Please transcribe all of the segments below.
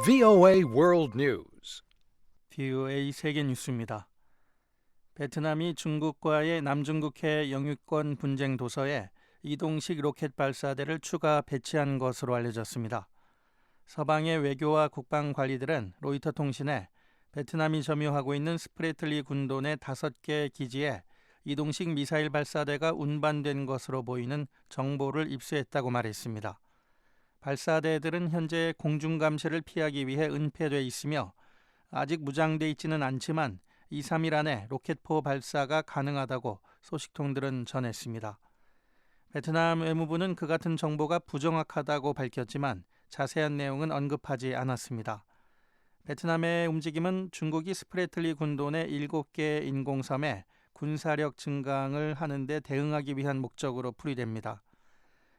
VOA World News. VOA 세계 뉴스입니다. 베트남이 중국과의 남중국해 영유권 분쟁 도서에 이동식 로켓 발사대를 추가 배치한 것으로 알려졌습니다. 서방의 외교와 국방 관리들은 로이터 통신에 베트남이 점유하고 있는 스프레틀리 군도 내 5개 기지에 이동식 미사일 발사대가 운반된 것으로 보이는 정보를 입수했다고 말했습니다. 발사대들은 현재 공중 감시를 피하기 위해 은폐돼 있으며 아직 무장돼 있지는 않지만 2, 3일 안에 로켓포 발사가 가능하다고 소식통들은 전했습니다. 베트남 외무부는 그 같은 정보가 부정확하다고 밝혔지만 자세한 내용은 언급하지 않았습니다. 베트남의 움직임은 중국이 스프레틀리 군도 내 7개 인공섬에 군사력 증강을 하는 데 대응하기 위한 목적으로 풀이됩니다.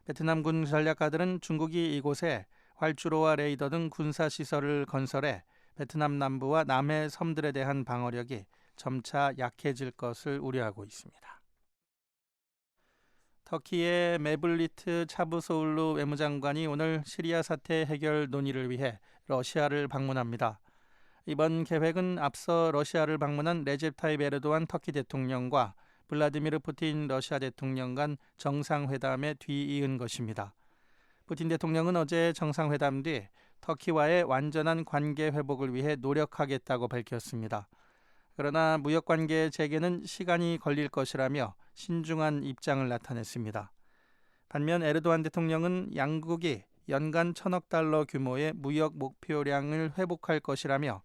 베트남군 전략가들은 중국이 이곳에 활주로와 레이더 등 군사시설을 건설해 베트남 남부와 남해 섬들에 대한 방어력이 점차 약해질 것을 우려하고 있습니다. 터키의 메블리트 차부소울루 외무장관이 오늘 시리아 사태 해결 논의를 위해 러시아를 방문합니다. 이번 계획은 앞서 러시아를 방문한 레제프 타입 에르도안 터키 대통령과 블라디미르 푸틴 러시아 대통령 간 정상회담에 뒤이은 것입니다. 푸틴 대통령은 어제 정상회담 뒤 터키와의 완전한 관계 회복을 위해 노력하겠다고 밝혔습니다. 그러나 무역관계 재개는 시간이 걸릴 것이라며 신중한 입장을 나타냈습니다. 반면 에르도안 대통령은 양국이 연간 1,000억 달러 규모의 무역 목표량을 회복할 것이라며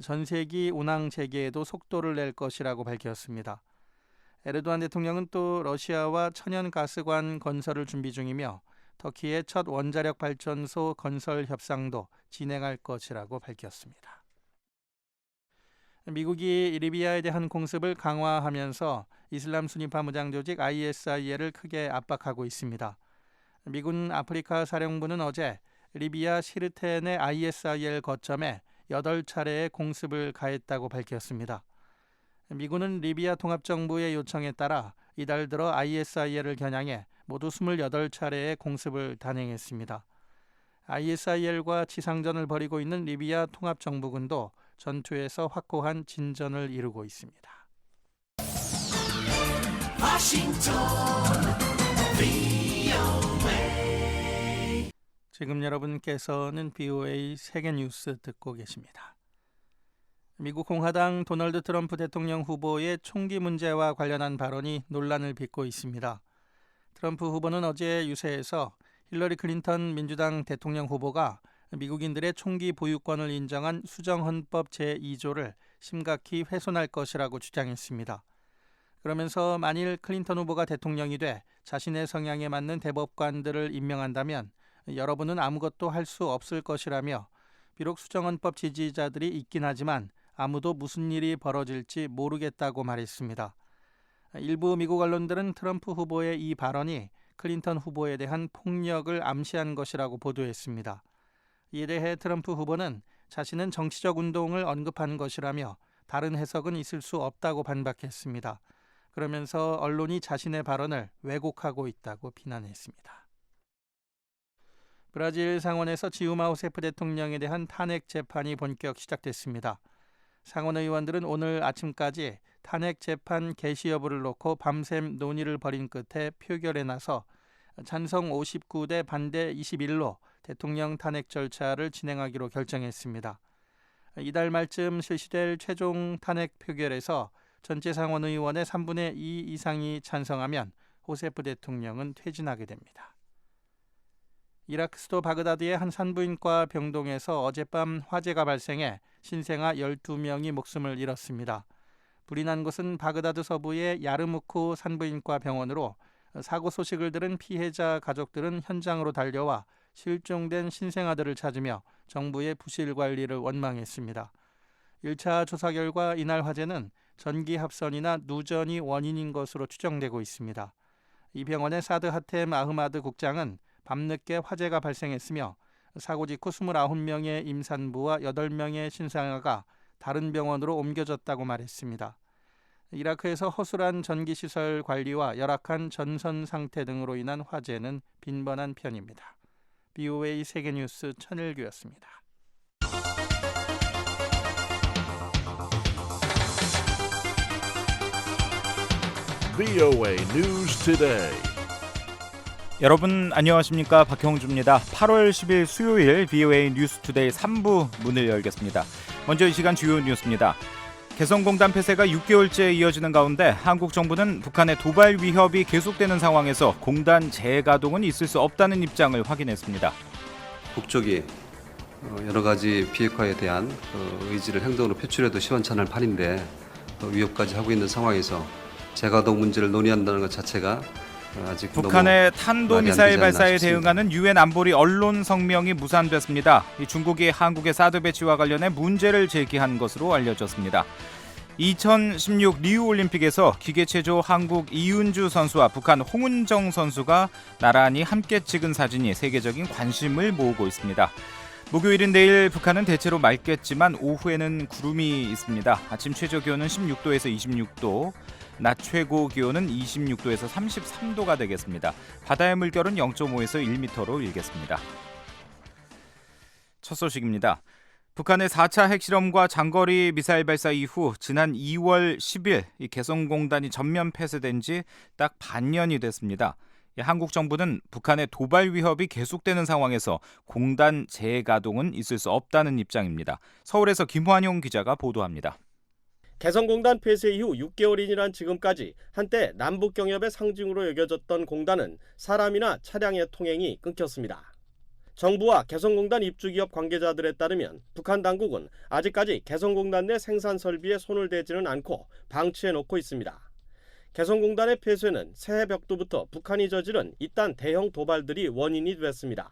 전세기 운항 재개에도 속도를 낼 것이라고 밝혔습니다. 에르도안 대통령은 또 러시아와 천연가스관 건설을 준비 중이며 터키의 첫 원자력 발전소 건설 협상도 진행할 것이라고 밝혔습니다. 미국이 리비아에 대한 공습을 강화하면서 이슬람 순위파 무장 조직 ISIL을 크게 압박하고 있습니다. 미군 아프리카 사령부는 어제 리비아 시르테 내 ISIL 거점에 8차례의 공습을 가했다고 밝혔습니다. 미군은 리비아 통합정부의 요청에 따라 이달 들어 ISIL을 겨냥해 모두 28차례의 공습을 단행했습니다. ISIL과 지상전을 벌이고 있는 리비아 통합정부군도 전투에서 확고한 진전을 이루고 있습니다. 지금 여러분께서는 BOA 세계뉴스 듣고 계십니다. 미국 공화당 도널드 트럼프 대통령 후보의 총기 문제와 관련한 발언이 논란을 빚고 있습니다. 트럼프 후보는 어제 유세에서 힐러리 클린턴 민주당 대통령 후보가 미국인들의 총기 보유권을 인정한 수정헌법 제2조를 심각히 훼손할 것이라고 주장했습니다. 그러면서 만일 클린턴 후보가 대통령이 돼 자신의 성향에 맞는 대법관들을 임명한다면 여러분은 아무것도 할 수 없을 것이라며 비록 수정헌법 지지자들이 있긴 하지만 아무도 무슨 일이 벌어질지 모르겠다고 말했습니다. 일부 미국 언론들은 트럼프 후보의 이 발언이 클린턴 후보에 대한 폭력을 암시한 것이라고 보도했습니다. 이에 대해 트럼프 후보는 자신은 정치적 운동을 언급한 것이라며 다른 해석은 있을 수 없다고 반박했습니다. 그러면서 언론이 자신의 발언을 왜곡하고 있다고 비난했습니다. 브라질 상원에서 지우마 호세프 대통령에 대한 탄핵 재판이 본격 시작됐습니다. 상원 의원들은 오늘 아침까지 탄핵 재판 개시 여부를 놓고 밤샘 논의를 벌인 끝에 표결에 나서 찬성 59대 반대 21로 대통령 탄핵 절차를 진행하기로 결정했습니다. 이달 말쯤 실시될 최종 탄핵 표결에서 전체 상원 의원의 3분의 2 이상이 찬성하면 호세프 대통령은 퇴진하게 됩니다. 이라크 수도 바그다드의 한 산부인과 병동에서 어젯밤 화재가 발생해 신생아 12명이 목숨을 잃었습니다. 불이 난 곳은 바그다드 서부의 야르무쿠 산부인과 병원으로 사고 소식을 들은 피해자 가족들은 현장으로 달려와 실종된 신생아들을 찾으며 정부의 부실 관리를 원망했습니다. 1차 조사 결과 이날 화재는 전기 합선이나 누전이 원인인 것으로 추정되고 있습니다. 이 병원의 사드 하템 아흐마드 국장은 밤늦게 화재가 발생했으며 사고 직후 29명의 임산부와 8명의 신생아가 다른 병원으로 옮겨졌다고 말했습니다. 이라크에서 허술한 전기시설 관리와 열악한 전선 상태 등으로 인한 화재는 빈번한 편입니다. BOA 세계뉴스 천일규였습니다. VOA News Today. 여러분 안녕하십니까? 박형주입니다. 8월 10일 수요일 VOA 뉴스 투데이 3부 문을 열겠습니다. 먼저 이 시간 주요 뉴스입니다. 개성공단 폐쇄가 6개월째 이어지는 가운데 한국 정부는 북한의 도발 위협이 계속되는 상황에서 공단 재가동은 있을 수 없다는 입장을 확인했습니다. 북쪽이 여러 가지 비핵화에 대한 의지를 행동으로 표출해도 시원찮을 판인데 위협까지 하고 있는 상황에서 재가동 문제를 논의한다는 것 자체가 아직 북한의 탄도미사일 발사에 대응하는 유엔 안보리 언론 성명이 무산됐습니다. 중국이 한국의 사드 배치와 관련해 문제를 제기한 것으로 알려졌습니다. 2016 리우올림픽에서 기계체조 한국 이은주 선수와 북한 홍은정 선수가 나란히 함께 찍은 사진이 세계적인 관심을 모으고 있습니다. 목요일인 내일 북한은 대체로 맑겠지만 오후에는 구름이 있습니다. 아침 최저 기온은 16도에서 26도, 낮 최고 기온은 26도에서 33도가 되겠습니다. 바다의 물결은 0.5에서 1m로 일겠습니다. 첫 소식입니다. 북한의 4차 핵실험과 장거리 미사일 발사 이후 지난 2월 10일 이 개성공단이 전면 폐쇄된 지 딱 반년이 됐습니다. 한국 정부는 북한의 도발 위협이 계속되는 상황에서 공단 재가동은 있을 수 없다는 입장입니다. 서울에서 김환용 기자가 보도합니다. 개성공단 폐쇄 이후 6개월이란 지금까지 한때 남북 경협의 상징으로 여겨졌던 공단은 사람이나 차량의 통행이 끊겼습니다. 정부와 개성공단 입주기업 관계자들에 따르면 북한 당국은 아직까지 개성공단 내 생산 설비에 손을 대지는 않고 방치해놓고 있습니다. 개성공단의 폐쇄는 새해 벽두부터 북한이 저지른 이딴 대형 도발들이 원인이 됐습니다.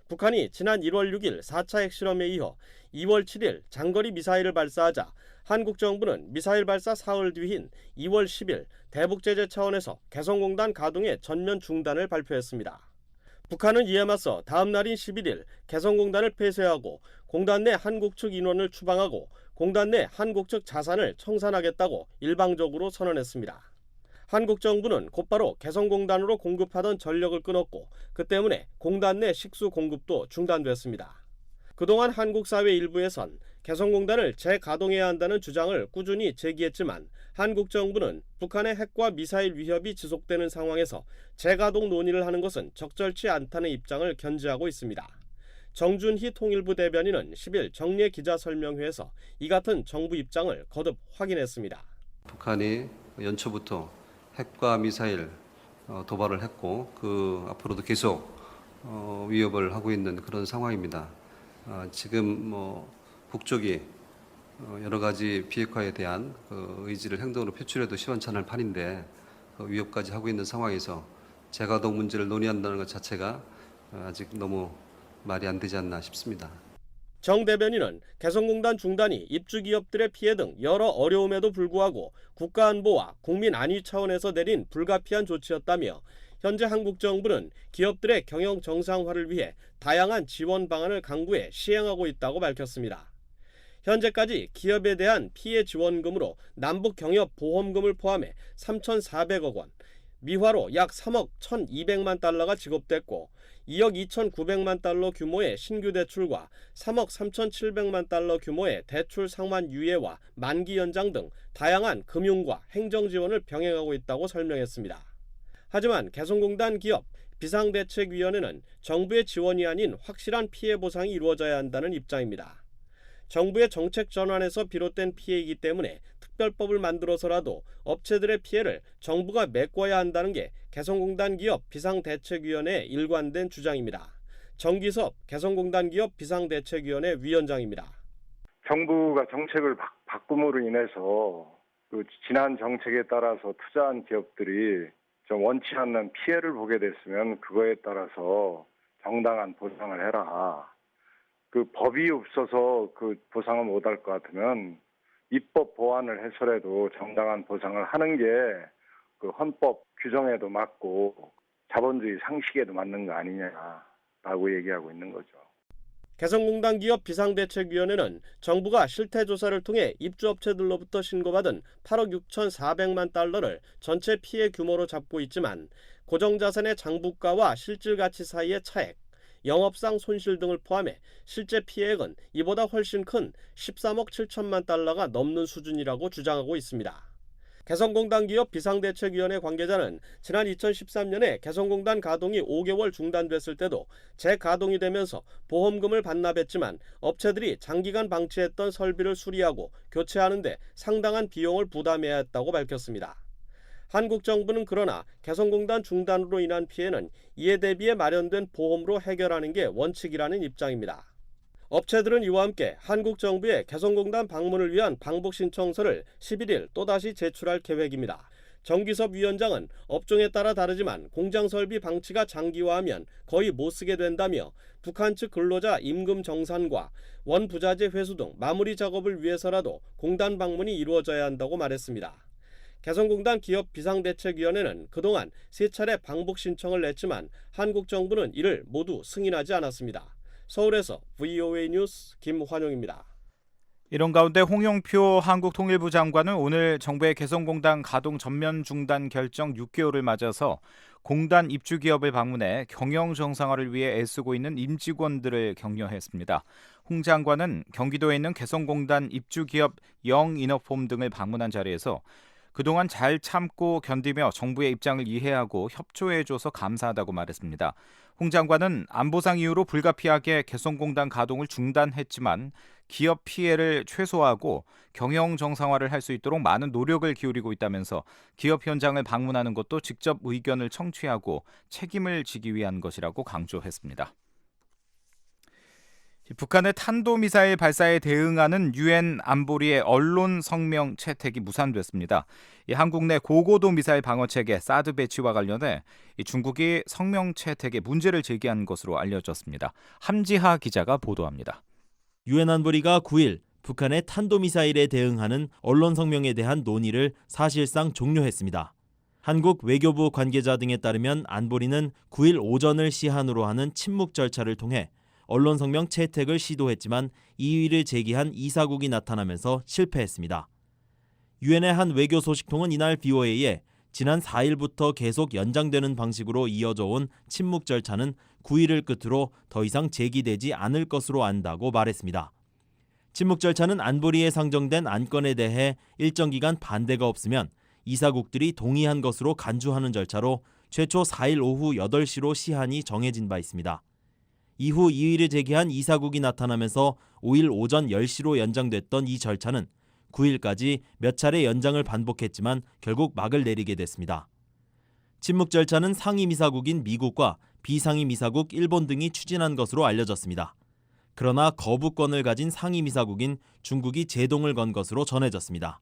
북한이 지난 1월 6일 4차 핵실험에 이어 2월 7일 장거리 미사일을 발사하자 한국 정부는 미사일 발사 사흘 뒤인 2월 10일 대북제재 차원에서 개성공단 가동의 전면 중단을 발표했습니다. 북한은 이에 맞서 다음 날인 11일 개성공단을 폐쇄하고 공단 내 한국 측 인원을 추방하고 공단 내 한국 측 자산을 청산하겠다고 일방적으로 선언했습니다. 한국 정부는 곧바로 개성공단으로 공급하던 전력을 끊었고 그 때문에 공단 내 식수 공급도 중단됐습니다. 그동안 한국 사회 일부에선 개성공단을 재가동해야 한다는 주장을 꾸준히 제기했지만 한국 정부는 북한의 핵과 미사일 위협이 지속되는 상황에서 재가동 논의를 하는 것은 적절치 않다는 입장을 견지하고 있습니다. 정준희 통일부 대변인은 10일 정례 기자설명회에서 이 같은 정부 입장을 거듭 확인했습니다. 북한이 연초부터 핵과 미사일 도발을 했고 그 앞으로도 계속 위협을 하고 있는 그런 상황입니다. 지금 북쪽이 여러 가지 비핵화에 대한 의지를 행동으로 표출해도 시원찮을 판인데 위협까지 하고 있는 상황에서 재가동 문제를 논의한다는 것 자체가 아직 너무 말이 안 되지 않나 싶습니다. 정 대변인은 개성공단 중단이 입주기업들의 피해 등 여러 어려움에도 불구하고 국가안보와 국민 안위 차원에서 내린 불가피한 조치였다며 현재 한국 정부는 기업들의 경영 정상화를 위해 다양한 지원 방안을 강구해 시행하고 있다고 밝혔습니다. 현재까지 기업에 대한 피해 지원금으로 남북 경협 보험금을 포함해 3,400억 원, 미화로 약 3억 1,200만 달러가 지급됐고 2억 2,900만 달러 규모의 신규 대출과 3억 3,700만 달러 규모의 대출 상환 유예와 만기 연장 등 다양한 금융과 행정 지원을 병행하고 있다고 설명했습니다. 하지만 개성공단 기업 비상대책위원회는 정부의 지원이 아닌 확실한 피해 보상이 이루어져야 한다는 입장입니다. 정부의 정책 전환에서 비롯된 피해이기 때문에 특별법을 만들어서라도 업체들의 피해를 정부가 메꿔야 한다는 게 개성공단 기업 비상대책위원회의 일관된 주장입니다. 정기섭 개성공단 기업 비상대책위원회 위원장입니다. 정부가 정책을 바꿈으로 인해서 그 지난 정책에 따라서 투자한 기업들이 좀 원치 않는 피해를 보게 됐으면 그거에 따라서 정당한 보상을 해라. 그 법이 없어서 그 보상을 못할 것 같으면 입법 보완을 해서라도 정당한 보상을 하는 게 그 헌법 규정에도 맞고 자본주의 상식에도 맞는 거 아니냐라고 얘기하고 있는 거죠. 개성공단 기업 비상대책위원회는 정부가 실태조사를 통해 입주업체들로부터 신고받은 8억 6,400만 달러를 전체 피해 규모로 잡고 있지만 고정자산의 장부가와 실질가치 사이의 차액, 영업상 손실 등을 포함해 실제 피해액은 이보다 훨씬 큰 13억 7천만 달러가 넘는 수준이라고 주장하고 있습니다. 개성공단 기업 비상대책위원회 관계자는 지난 2013년에 개성공단 가동이 5개월 중단됐을 때도 재가동이 되면서 보험금을 반납했지만 업체들이 장기간 방치했던 설비를 수리하고 교체하는 데 상당한 비용을 부담해야 했다고 밝혔습니다. 한국 정부는 그러나 개성공단 중단으로 인한 피해는 이에 대비해 마련된 보험으로 해결하는 게 원칙이라는 입장입니다. 업체들은 이와 함께 한국 정부의 개성공단 방문을 위한 방북 신청서를 11일 또다시 제출할 계획입니다. 정기섭 위원장은 업종에 따라 다르지만 공장 설비 방치가 장기화하면 거의 못 쓰게 된다며 북한 측 근로자 임금 정산과 원부자재 회수 등 마무리 작업을 위해서라도 공단 방문이 이루어져야 한다고 말했습니다. 개성공단 기업 비상대책위원회는 그동안 3차례 방북 신청을 냈지만 한국 정부는 이를 모두 승인하지 않았습니다. 서울에서 VOA 뉴스 김환용입니다. 이런 가운데 홍영표 한국통일부 장관은 오늘 정부의 개성공단 가동 전면 중단 결정 6개월을 맞아서 공단 입주기업을 방문해 경영 정상화를 위해 애쓰고 있는 임직원들을 격려했습니다. 홍 장관은 경기도에 있는 개성공단 입주기업 영인업홈 등을 방문한 자리에서 그동안 잘 참고 견디며 정부의 입장을 이해하고 협조해줘서 감사하다고 말했습니다. 홍 장관은 안보상 이유로 불가피하게 개성공단 가동을 중단했지만 기업 피해를 최소화하고 경영 정상화를 할 수 있도록 많은 노력을 기울이고 있다면서 기업 현장을 방문하는 것도 직접 의견을 청취하고 책임을 지기 위한 것이라고 강조했습니다. 북한의 탄도미사일 발사에 대응하는 유엔 안보리의 언론 성명 채택이 무산됐습니다. 한국 내 고고도 미사일 방어체계 사드 배치와 관련해 중국이 성명 채택에 문제를 제기한 것으로 알려졌습니다. 함지하 기자가 보도합니다. 유엔 안보리가 9일 북한의 탄도미사일에 대응하는 언론 성명에 대한 논의를 사실상 종료했습니다. 한국 외교부 관계자 등에 따르면 안보리는 9일 오전을 시한으로 하는 침묵 절차를 통해 언론 성명 채택을 시도했지만 이의를 제기한 이사국이 나타나면서 실패했습니다. 유엔의 한 외교 소식통은 이날 VOA에 지난 4일부터 계속 연장되는 방식으로 이어져 온 침묵 절차는 9일을 끝으로 더 이상 제기되지 않을 것으로 안다고 말했습니다. 침묵 절차는 안보리에 상정된 안건에 대해 일정 기간 반대가 없으면 이사국들이 동의한 것으로 간주하는 절차로 최초 4일 오후 8시로 시한이 정해진 바 있습니다. 이후 이의를 제기한 이사국이 나타나면서 5일 오전 10시로 연장됐던 이 절차는 9일까지 몇 차례 연장을 반복했지만 결국 막을 내리게 됐습니다. 침묵 절차는 상임이사국인 미국과 비상임이사국 일본 등이 추진한 것으로 알려졌습니다. 그러나 거부권을 가진 상임이사국인 중국이 제동을 건 것으로 전해졌습니다.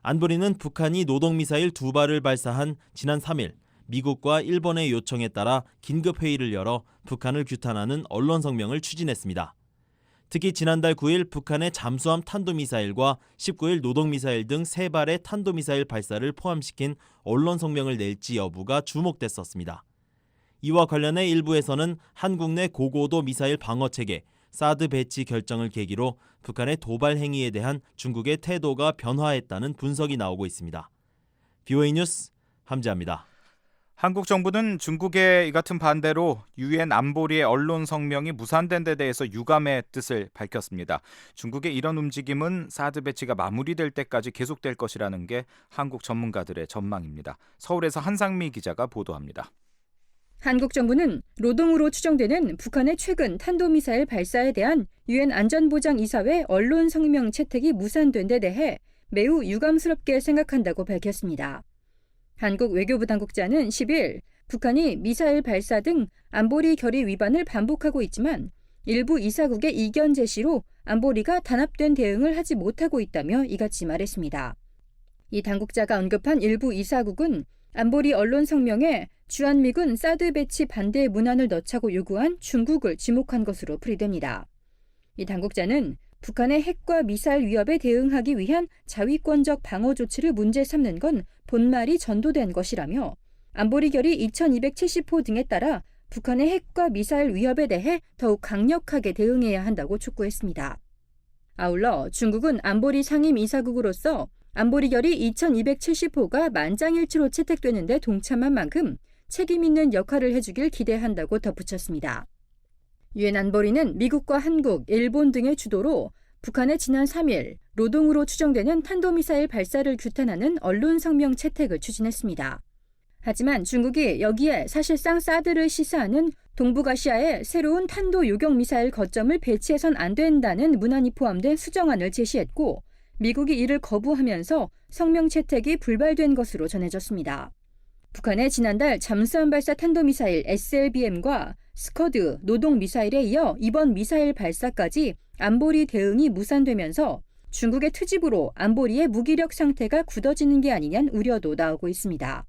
안보리는 북한이 노동미사일 2발을 발사한 지난 3일 미국과 일본의 요청에 따라 긴급회의를 열어 북한을 규탄하는 언론 성명을 추진했습니다. 특히 지난달 9일 북한의 잠수함 탄도미사일과 19일 노동미사일 등 3발의 탄도미사일 발사를 포함시킨 언론 성명을 낼지 여부가 주목됐었습니다. 이와 관련해 일부에서는 한국 내 고고도 미사일 방어체계 사드 배치 결정을 계기로 북한의 도발 행위에 대한 중국의 태도가 변화했다는 분석이 나오고 있습니다. VOA 뉴스 함지아입니다. 한국 정부는 중국의 이 같은 반대로 유엔 안보리의 언론 성명이 무산된 데 대해서 유감의 뜻을 밝혔습니다. 중국의 이런 움직임은 사드 배치가 마무리될 때까지 계속될 것이라는 게 한국 전문가들의 전망입니다. 서울에서 한상미 기자가 보도합니다. 한국 정부는 노동으로 추정되는 북한의 최근 탄도미사일 발사에 대한 유엔 안전보장이사회 언론 성명 채택이 무산된 데 대해 매우 유감스럽게 생각한다고 밝혔습니다. 한국 외교부 당국자는 10일 북한이 미사일 발사 등 안보리 결의 위반을 반복하고 있지만 일부 이사국의 이견 제시로 안보리가 단합된 대응을 하지 못하고 있다며 이같이 말했습니다. 이 당국자가 언급한 일부 이사국은 안보리 언론 성명에 주한미군 사드 배치 반대 문안을 넣자고 요구한 중국을 지목한 것으로 풀이됩니다. 이 당국자는 북한의 핵과 미사일 위협에 대응하기 위한 자위권적 방어 조치를 문제 삼는 건 본말이 전도된 것이라며 안보리 결의 2270호 등에 따라 북한의 핵과 미사일 위협에 대해 더욱 강력하게 대응해야 한다고 촉구했습니다. 아울러 중국은 안보리 상임 이사국으로서 안보리 결의 2270호가 만장일치로 채택되는 데 동참한 만큼 책임 있는 역할을 해주길 기대한다고 덧붙였습니다. 유엔 안보리는 미국과 한국, 일본 등의 주도로 북한의 지난 3일 로동으로 추정되는 탄도미사일 발사를 규탄하는 언론 성명 채택을 추진했습니다. 하지만 중국이 여기에 사실상 사드를 시사하는 동북아시아의 새로운 탄도 요격 미사일 거점을 배치해선 안 된다는 문안이 포함된 수정안을 제시했고 미국이 이를 거부하면서 성명 채택이 불발된 것으로 전해졌습니다. 북한의 지난달 잠수함 발사 탄도미사일 SLBM과 스커드, 노동 미사일에 이어 이번 미사일 발사까지 안보리 대응이 무산되면서 중국의 트집으로 안보리의 무기력 상태가 굳어지는 게 아니냐는 우려도 나오고 있습니다.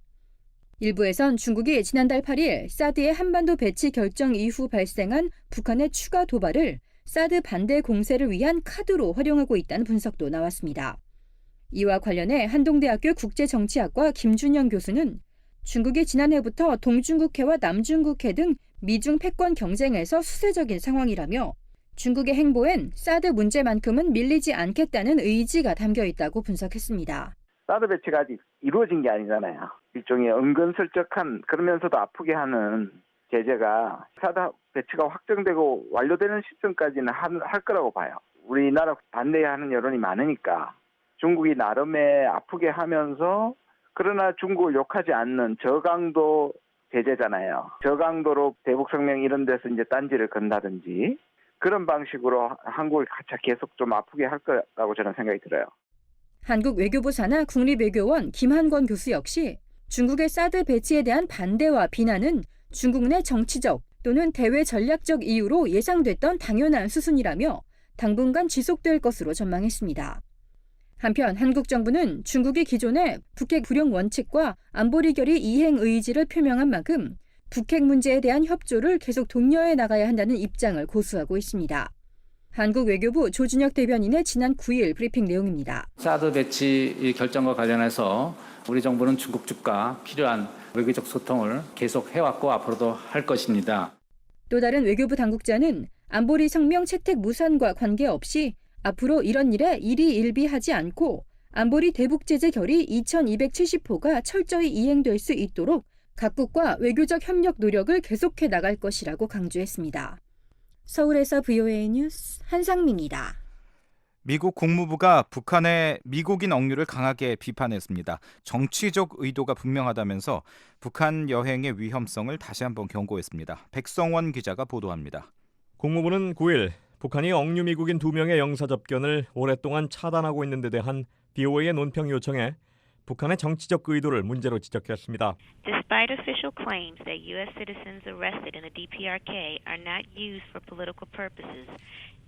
일부에선 중국이 지난달 8일 사드의 한반도 배치 결정 이후 발생한 북한의 추가 도발을 사드 반대 공세를 위한 카드로 활용하고 있다는 분석도 나왔습니다. 이와 관련해 한동대학교 국제정치학과 김준영 교수는 중국이 지난해부터 동중국해와 남중국해 등 미중 패권 경쟁에서 수세적인 상황이라며 중국의 행보엔 사드 문제만큼은 밀리지 않겠다는 의지가 담겨 있다고 분석했습니다. 사드 배치가 아직 이루어진 게 아니잖아요. 일종의 은근슬쩍한 그러면서도 아프게 하는 제재가 사드 배치가 확정되고 완료되는 시점까지는 할 거라고 봐요. 우리나라 반대하는 여론이 많으니까 중국이 나름의 아프게 하면서 그러나 중국을 욕하지 않는 저강도 제재잖아요. 저강도로 대북성명 이런 데서 이제 딴지를 건다든지 그런 방식으로 한국을 가차 계속 좀 아프게 할 거라고 저는 생각이 들어요. 한국 외교부 산하 국립외교원 김한권 교수 역시 중국의 사드 배치에 대한 반대와 비난은 중국 내 정치적 또는 대외 전략적 이유로 예상됐던 당연한 수순이라며 당분간 지속될 것으로 전망했습니다. 한편 한국 정부는 중국이 기존의 북핵 불용 원칙과 안보리 결의 이행 의지를 표명한 만큼 북핵 문제에 대한 협조를 계속 독려해 나가야 한다는 입장을 고수하고 있습니다. 한국 외교부 조준혁 대변인의 지난 9일 브리핑 내용입니다. 사드 배치 결정과 관련해서 우리 정부는 중국 측과 필요한 외교적 소통을 계속 해왔고 앞으로도 할 것입니다. 또 다른 외교부 당국자는 안보리 성명 채택 무산과 관계없이 앞으로 이런 일에 일희일비하지 않고 안보리 대북제재 결의 2270호가 철저히 이행될 수 있도록 각국과 외교적 협력 노력을 계속해 나갈 것이라고 강조했습니다. 서울에서 VOA 뉴스 한상민이다. 미국 국무부가 북한의 미국인 억류를 강하게 비판했습니다. 정치적 의도가 분명하다면서 북한 여행의 위험성을 다시 한번 경고했습니다. 백성원 기자가 보도합니다. 국무부는 9일 북한이 억류 미국인 2명의 영사 접견을 오랫동안 차단하고 있는 데 대한 BOA의 논평 요청에 북한의 정치적 의도를 문제로 지적했습니다. Despite official claims that U.S. citizens arrested in the DPRK are not used for political purposes,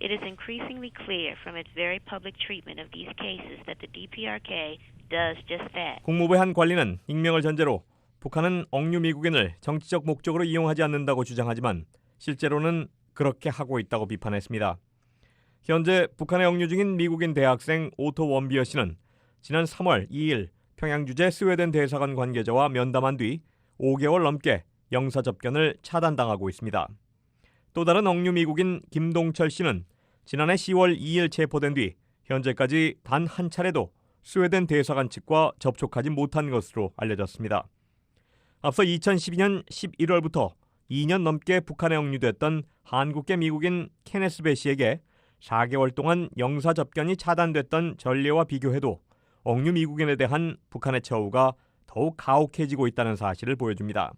it is increasingly clear from its very public treatment of these cases that the DPRK does just that. 국무부의 한 관리는 익명을 전제로 북한은 억류 미국인을 정치적 목적으로 이용하지 않는다고 주장하지만 실제로는 그렇게 하고 있다고 비판했습니다. 현재 북한에 억류 중인 미국인 대학생 오토 원비어 씨는 지난 3월 2일 평양 주재 스웨덴 대사관 관계자와 면담한 뒤 5개월 넘게 영사 접견을 차단당하고 있습니다. 또 다른 억류 미국인 김동철 씨는 지난해 10월 2일 체포된 뒤 현재까지 단 한 차례도 스웨덴 대사관 측과 접촉하지 못한 것으로 알려졌습니다. 앞서 2012년 11월부터 2년 넘게 북한에 억류됐던 한국계 미국인 케네스 배 씨에게 4개월 동안 영사 접견이 차단됐던 전례와 비교해도 억류 미국인에 대한 북한의 처우가 더욱 가혹해지고 있다는 사실을 보여줍니다.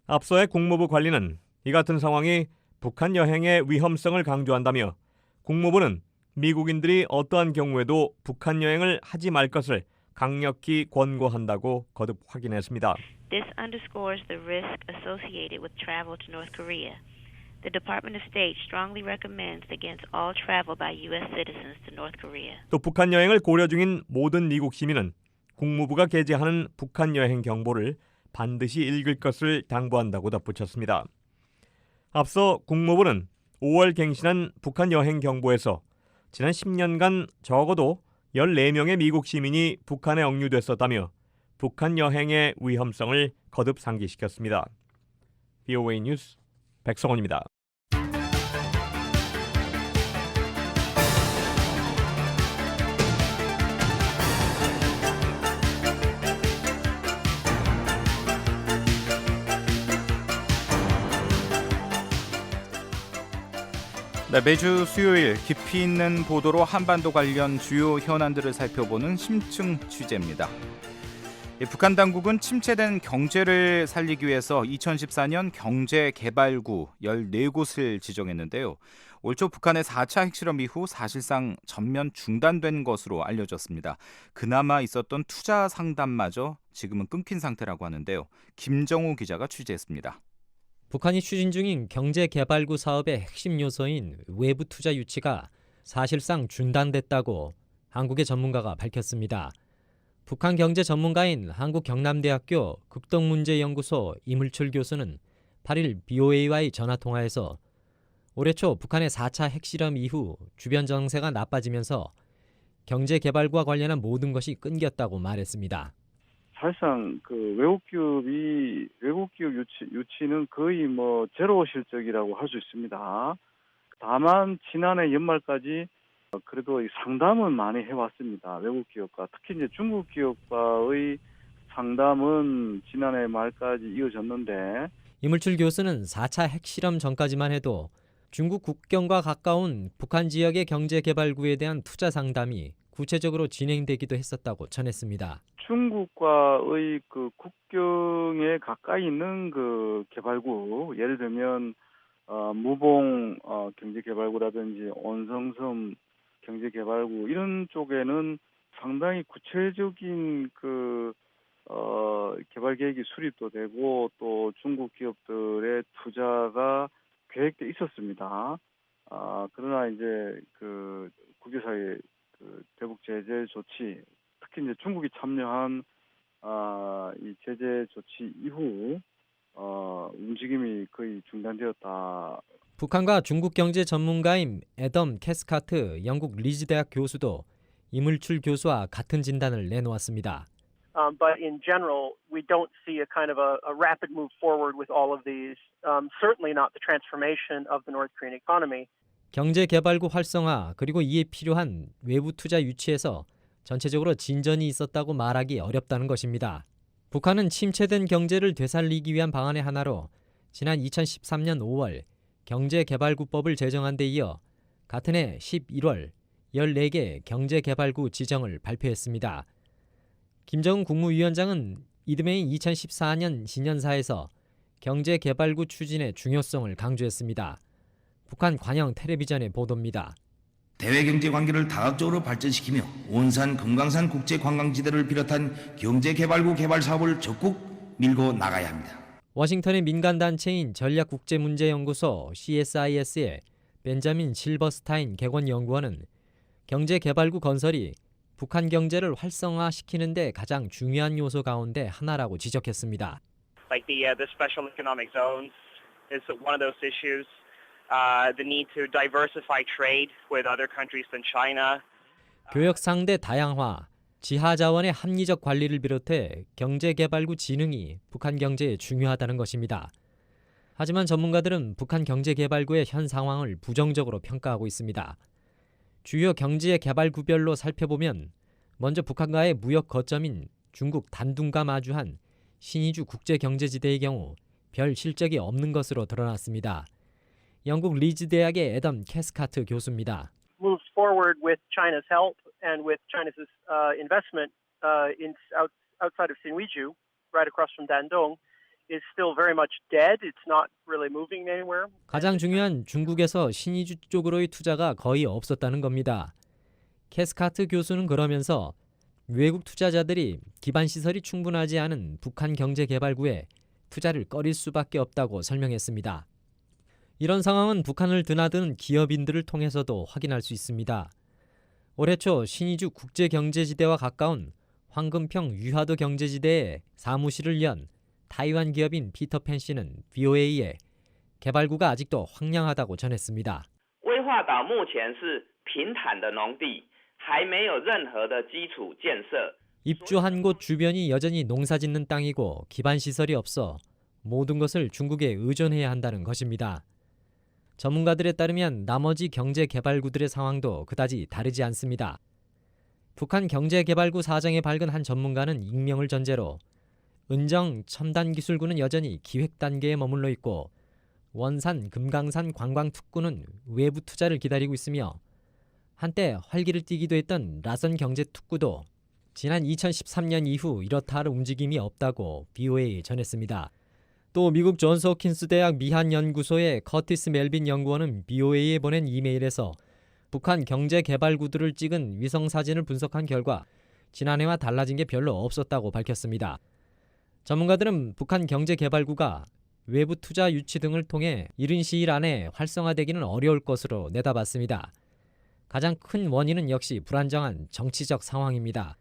앞서의 국무부 관리는 이 같은 상황이 북한 여행의 위험성을 강조한다며 국무부는 미국인들이 어떠한 경우에도 북한 여행을 하지 말 것을 강력히 권고한다고 거듭 확인했습니다. This underscores the risk associated with travel to North Korea. The Department of State strongly recommends against all travel by U.S. citizens to North Korea. 또 북한 여행을 고려 중인 모든 미국 시민은 국무부가 게재하는 북한 여행 경보를 반드시 읽을 것을 당부한다고 덧붙였습니다. 앞서 국무부는 5월 갱신한 북한 여행 경보에서 지난 10년간 적어도 14명의 미국 시민이 북한에 억류됐었다며 북한 여행의 위험성을 거듭 상기시켰습니다. VOA 뉴스 백성원입니다. 네, 매주 수요일 깊이 있는 보도로 한반도 관련 주요 현안들을 살펴보는 심층 취재입니다. 북한 당국은 침체된 경제를 살리기 위해서 2014년 경제개발구 14곳을 지정했는데요. 올 초 북한의 4차 핵실험 이후 사실상 전면 중단된 것으로 알려졌습니다. 그나마 있었던 투자 상담마저 지금은 끊긴 상태라고 하는데요. 김정우 기자가 취재했습니다. 북한이 추진 중인 경제개발구 사업의 핵심 요소인 외부 투자 유치가 사실상 중단됐다고 한국의 전문가가 밝혔습니다. 북한 경제 전문가인 한국경남대학교 극동문제연구소 이물출 교수는 8일 BOA와의 전화통화에서 올해 초 북한의 4차 핵실험 이후 주변 정세가 나빠지면서 경제개발과 관련한 모든 것이 끊겼다고 말했습니다. 사실상 그 외국 기업 유치는 거의 제로 실적이라고 할 수 있습니다. 다만 지난해 연말까지 그래도 상담은 많이 해왔습니다. 외국 기업과 특히 이제 중국 기업과의 상담은 지난해 말까지 이어졌는데 이물출 교수는 4차 핵실험 전까지만 해도 중국 국경과 가까운 북한 지역의 경제개발구에 대한 투자 상담이 구체적으로 진행되기도 했었다고 전했습니다. 중국과의 그 국경에 가까이 있는 그 개발구, 예를 들면 무봉 경제개발구라든지 온성섬 경제개발구 이런 쪽에는 상당히 구체적인 개발 계획이 수립도 되고 또 중국 기업들의 투자가 계획돼 있었습니다. 그러나 이제 그 국제사회 대북 제재 조치, 특히 이제 중국이 참여한 이 제재 조치 이후 움직임이 거의 중단되었다. 북한과 중국 경제 전문가인 애덤 캐스카트 영국 리즈 대학 교수도 이물출 교수와 같은 진단을 내놓았습니다. But in general, we don't see a kind of a rapid move forward with all of these. Certainly not the transformation of the North Korean economy. 경제개발구 활성화 그리고 이에 필요한 외부 투자 유치에서 전체적으로 진전이 있었다고 말하기 어렵다는 것입니다. 북한은 침체된 경제를 되살리기 위한 방안의 하나로 지난 2013년 5월 경제개발구법을 제정한 데 이어 같은 해 11월 14개 경제개발구 지정을 발표했습니다. 김정은 국무위원장은 이듬해인 2014년 신년사에서 경제개발구 추진의 중요성을 강조했습니다. 북한 관영 텔레비전의 보도입니다. 대외경제 관계를 다각적으로 발전시키며 온산 금강산 국제관광지대를 비롯한 경제개발구 개발 사업을 적극 밀고 나가야 합니다. 워싱턴의 민간단체인 전략국제문제연구소 CSIS의 벤자민 실버스타인 객원연구원은 경제개발구 건설이 북한 경제를 활성화시키는 데 가장 중요한 요소 가운데 하나라고 지적했습니다. Like the special economic zones is one of those issues. The need to diversify trade with other countries than China. 교역 상대 다양화, 지하 자원의 합리적 관리를 비롯해 경제개발구 진흥이 북한 경제에 중요하다는 것입니다. 하지만 전문가들은 북한 경제개발구의 현 상황을 부정적으로 평가하고 있습니다. 주요 경제개발구별로 살펴보면 먼저 북한과의 무역 거점인 중국 단둥과 마주한 신의주 국제경제지대의 경우 별 실적이 없는 것으로 드러났습니다. 영국 리즈 대학의 애덤 캐스카트 교수입니다. Moves forward with China's help and with China's investment outside of Sinwiju, right across from Dandong, is still very much dead. It's not really moving anywhere. 가장 중요한 중국에서 신의주 쪽으로의 투자가 거의 없었다는 겁니다. 캐스카트 교수는 그러면서 외국 투자자들이 기반 시설이 충분하지 않은 북한 경제개발구에 투자를 꺼릴 수밖에 없다고 설명했습니다. 이런 상황은 북한을 드나드는 기업인들을 통해서도 확인할 수 있습니다. 올해 초 신의주 국제경제지대와 가까운 황금평 유화도 경제지대에 사무실을 연 타이완 기업인 피터팬 씨는 BOA에 개발구가 아직도 황량하다고 전했습니다. 威化岛目前是平坦的农地，还没有任何的基础建设。 입주한 곳 주변이 여전히 농사짓는 땅이고 기반 시설이 없어 모든 것을 중국에 의존해야 한다는 것입니다. 전문가들에 따르면 나머지 경제개발구들의 상황도 그다지 다르지 않습니다. 북한 경제개발구 사정에 밝은 한 전문가는 익명을 전제로 은정 첨단기술구는 여전히 기획 단계에 머물러 있고 원산, 금강산 관광 특구는 외부 투자를 기다리고 있으며 한때 활기를 띠기도 했던 라선 경제 특구도 지난 2013년 이후 이렇다 할 움직임이 없다고 BOA에 전했습니다. 또 미국 존스 홉킨스 대학 미한 연구소의 커티스 멜빈 연구원은 BOA에 보낸 이메일에서 북한 경제개발구들을 찍은 위성사진을 분석한 결과 지난해와 달라진 게 별로 없었다고 밝혔습니다. 전문가들은 북한 경제개발구가 외부 투자 유치 등을 통해 이른 시일 안에 활성화되기는 어려울 것으로 내다봤습니다. 가장 큰 원인은 역시 불안정한 정치적 상황입니다.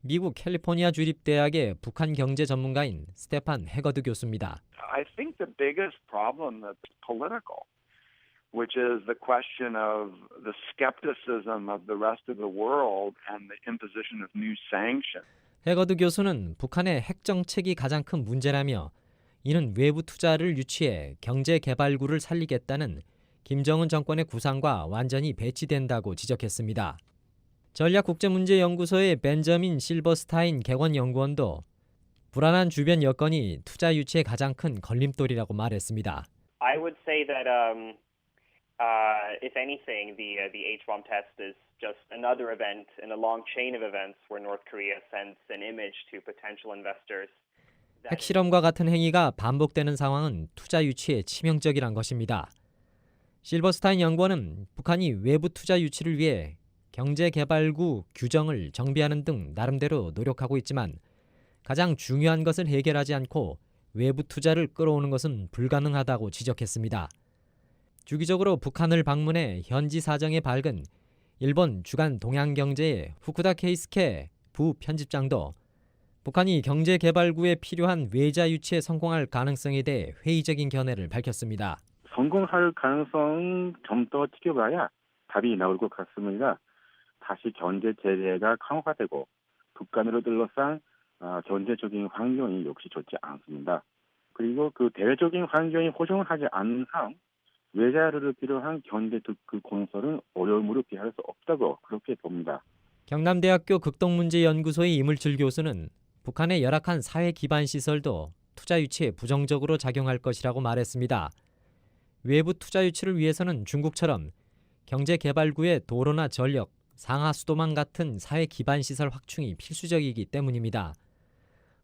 미국 캘리포니아 주립대학의 북한 경제 전문가인 스테판 해거드 교수입니다. I think the biggest problem is political, which is the question of the skepticism of the rest of the world and the imposition of new sanctions. 해거드 교수는 북한의 핵 정책이 가장 큰 문제라며 이는 외부 투자를 유치해 경제 개발구를 살리겠다는 김정은 정권의 구상과 완전히 배치된다고 지적했습니다. 전략국제문제연구소의 벤저민 실버스타인 객원연구원도 불안한 주변 여건이 투자 유치의 가장 큰 걸림돌이라고 말했습니다. I would say that if anything, the H-bomb test is just another event in a long chain of events where North Korea sends an image to potential investors. 핵실험과 같은 행위가 반복되는 상황은 투자 유치에 치명적이란 것입니다. 실버스타인 연구원은 북한이 외부 투자 유치를 위해 경제개발구 규정을 정비하는 등 나름대로 노력하고 있지만 가장 중요한 것을 해결하지 않고 외부 투자를 끌어오는 것은 불가능하다고 지적했습니다. 주기적으로 북한을 방문해 현지 사정에 밝은 일본 주간 동양경제의 후쿠다 케이스케 부편집장도 북한이 경제개발구에 필요한 외자 유치에 성공할 가능성에 대해 회의적인 견해를 밝혔습니다. 성공할 가능성 좀 더 지켜봐야 답이 나올 것 같습니다. 다시 경제 제재가 강화가 되고 북한으로 둘러싼 전체적인 환경이 역시 좋지 않습니다. 그리고 그 대외적인 환경이 호전하지 않는 한 외자를 필요한 경제 특구 건설은 어려움으로 피할 수 없다고 그렇게 봅니다. 경남대학교 극동문제연구소의 이물출 교수는 북한의 열악한 사회 기반 시설도 투자 유치에 부정적으로 작용할 것이라고 말했습니다. 외부 투자 유치를 위해서는 중국처럼 경제개발구의 도로나 전력, 상하수도망 같은 사회 기반 시설 확충이 필수적이기 때문입니다.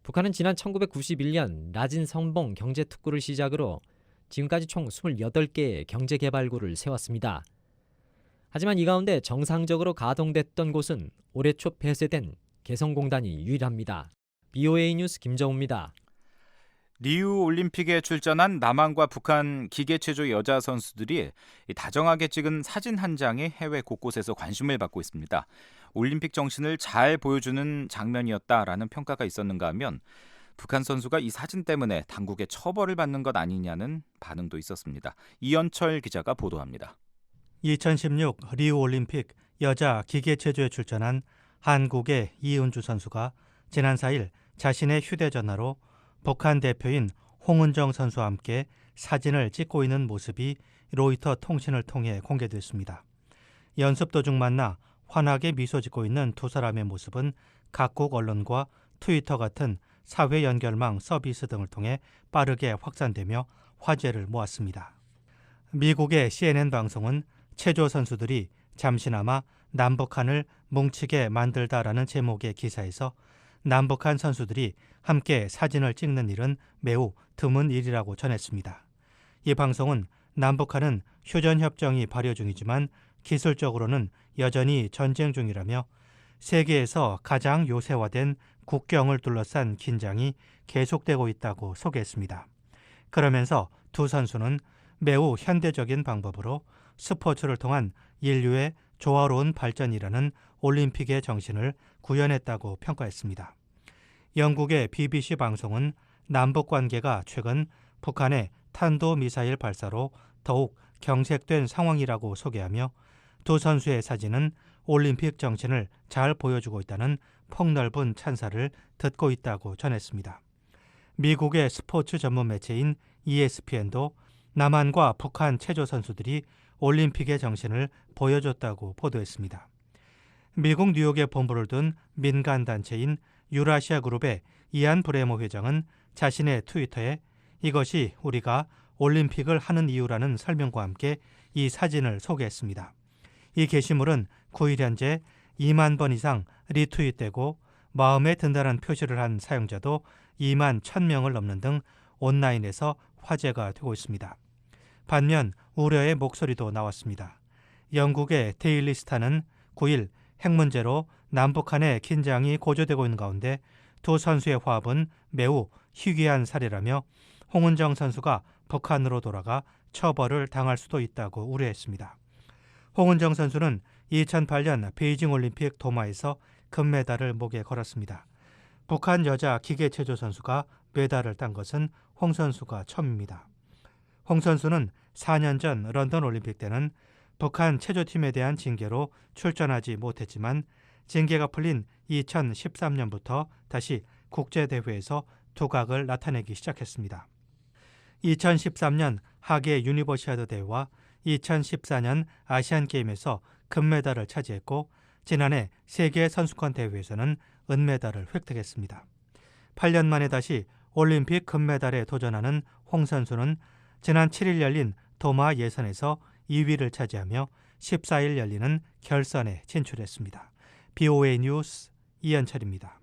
북한은 지난 1991년 라진 성봉 경제특구를 시작으로 지금까지 총 28개의 경제개발구를 세웠습니다. 하지만 이 가운데 정상적으로 가동됐던 곳은 올해 초 폐쇄된 개성공단이 유일합니다. BOA 뉴스 김정우입니다. 리우 올림픽에 출전한 남한과 북한 기계체조 여자 선수들이 다정하게 찍은 사진 한 장이 해외 곳곳에서 관심을 받고 있습니다. 올림픽 정신을 잘 보여주는 장면이었다라는 평가가 있었는가 하면 북한 선수가 이 사진 때문에 당국의 처벌을 받는 것 아니냐는 반응도 있었습니다. 이현철 기자가 보도합니다. 2016 리우 올림픽 여자 기계체조에 출전한 한국의 이은주 선수가 지난 4일 자신의 휴대전화로 북한 대표인 홍은정 선수와 함께 사진을 찍고 있는 모습이 로이터 통신을 통해 공개됐습니다. 연습 도중 만나 환하게 미소 짓고 있는 두 사람의 모습은 각국 언론과 트위터 같은 사회 연결망 서비스 등을 통해 빠르게 확산되며 화제를 모았습니다. 미국의 CNN 방송은 체조 선수들이 잠시나마 남북한을 뭉치게 만들다라는 제목의 기사에서 남북한 선수들이 함께 사진을 찍는 일은 매우 드문 일이라고 전했습니다. 이 방송은 남북한은 휴전협정이 발효 중이지만 기술적으로는 여전히 전쟁 중이라며 세계에서 가장 요새화된 국경을 둘러싼 긴장이 계속되고 있다고 소개했습니다. 그러면서 두 선수는 매우 현대적인 방법으로 스포츠를 통한 인류의 조화로운 발전이라는 올림픽의 정신을 구현했다고 평가했습니다. 영국의 BBC 방송은 남북 관계가 최근 북한의 탄도미사일 발사로 더욱 경색된 상황이라고 소개하며 두 선수의 사진은 올림픽 정신을 잘 보여주고 있다는 폭넓은 찬사를 듣고 있다고 전했습니다. 미국의 스포츠 전문 매체인 ESPN도 남한과 북한 체조 선수들이 올림픽의 정신을 보여줬다고 보도했습니다. 미국 뉴욕에 본부를 둔 민간단체인 유라시아 그룹의 이안 브레모 회장은 자신의 트위터에 이것이 우리가 올림픽을 하는 이유라는 설명과 함께 이 사진을 소개했습니다. 이 게시물은 9일 현재 2만 번 이상 리트윗되고 마음에 든다는 표시를 한 사용자도 2만 1,000명을 넘는 등 온라인에서 화제가 되고 있습니다. 반면 우려의 목소리도 나왔습니다. 영국의 데일리 스타는 9일 핵 문제로 남북한의 긴장이 고조되고 있는 가운데 두 선수의 화합은 매우 희귀한 사례라며 홍은정 선수가 북한으로 돌아가 처벌을 당할 수도 있다고 우려했습니다. 홍은정 선수는 2008년 베이징 올림픽 도마에서 금메달을 목에 걸었습니다. 북한 여자 기계체조 선수가 메달을 딴 것은 홍 선수가 처음입니다. 홍 선수는 4년 전 런던 올림픽 때는 북한 체조팀에 대한 징계로 출전하지 못했지만 징계가 풀린 2013년부터 다시 국제대회에서 두각을 나타내기 시작했습니다. 2013년 하계 유니버시아드 대회와 2014년 아시안게임에서 금메달을 차지했고 지난해 세계 선수권 대회에서는 은메달을 획득했습니다. 8년 만에 다시 올림픽 금메달에 도전하는 홍 선수는 지난 7일 열린 도마 예선에서 2위를 차지하며 14일 열리는 결선에 진출했습니다. BOA 뉴스 이현철입니다.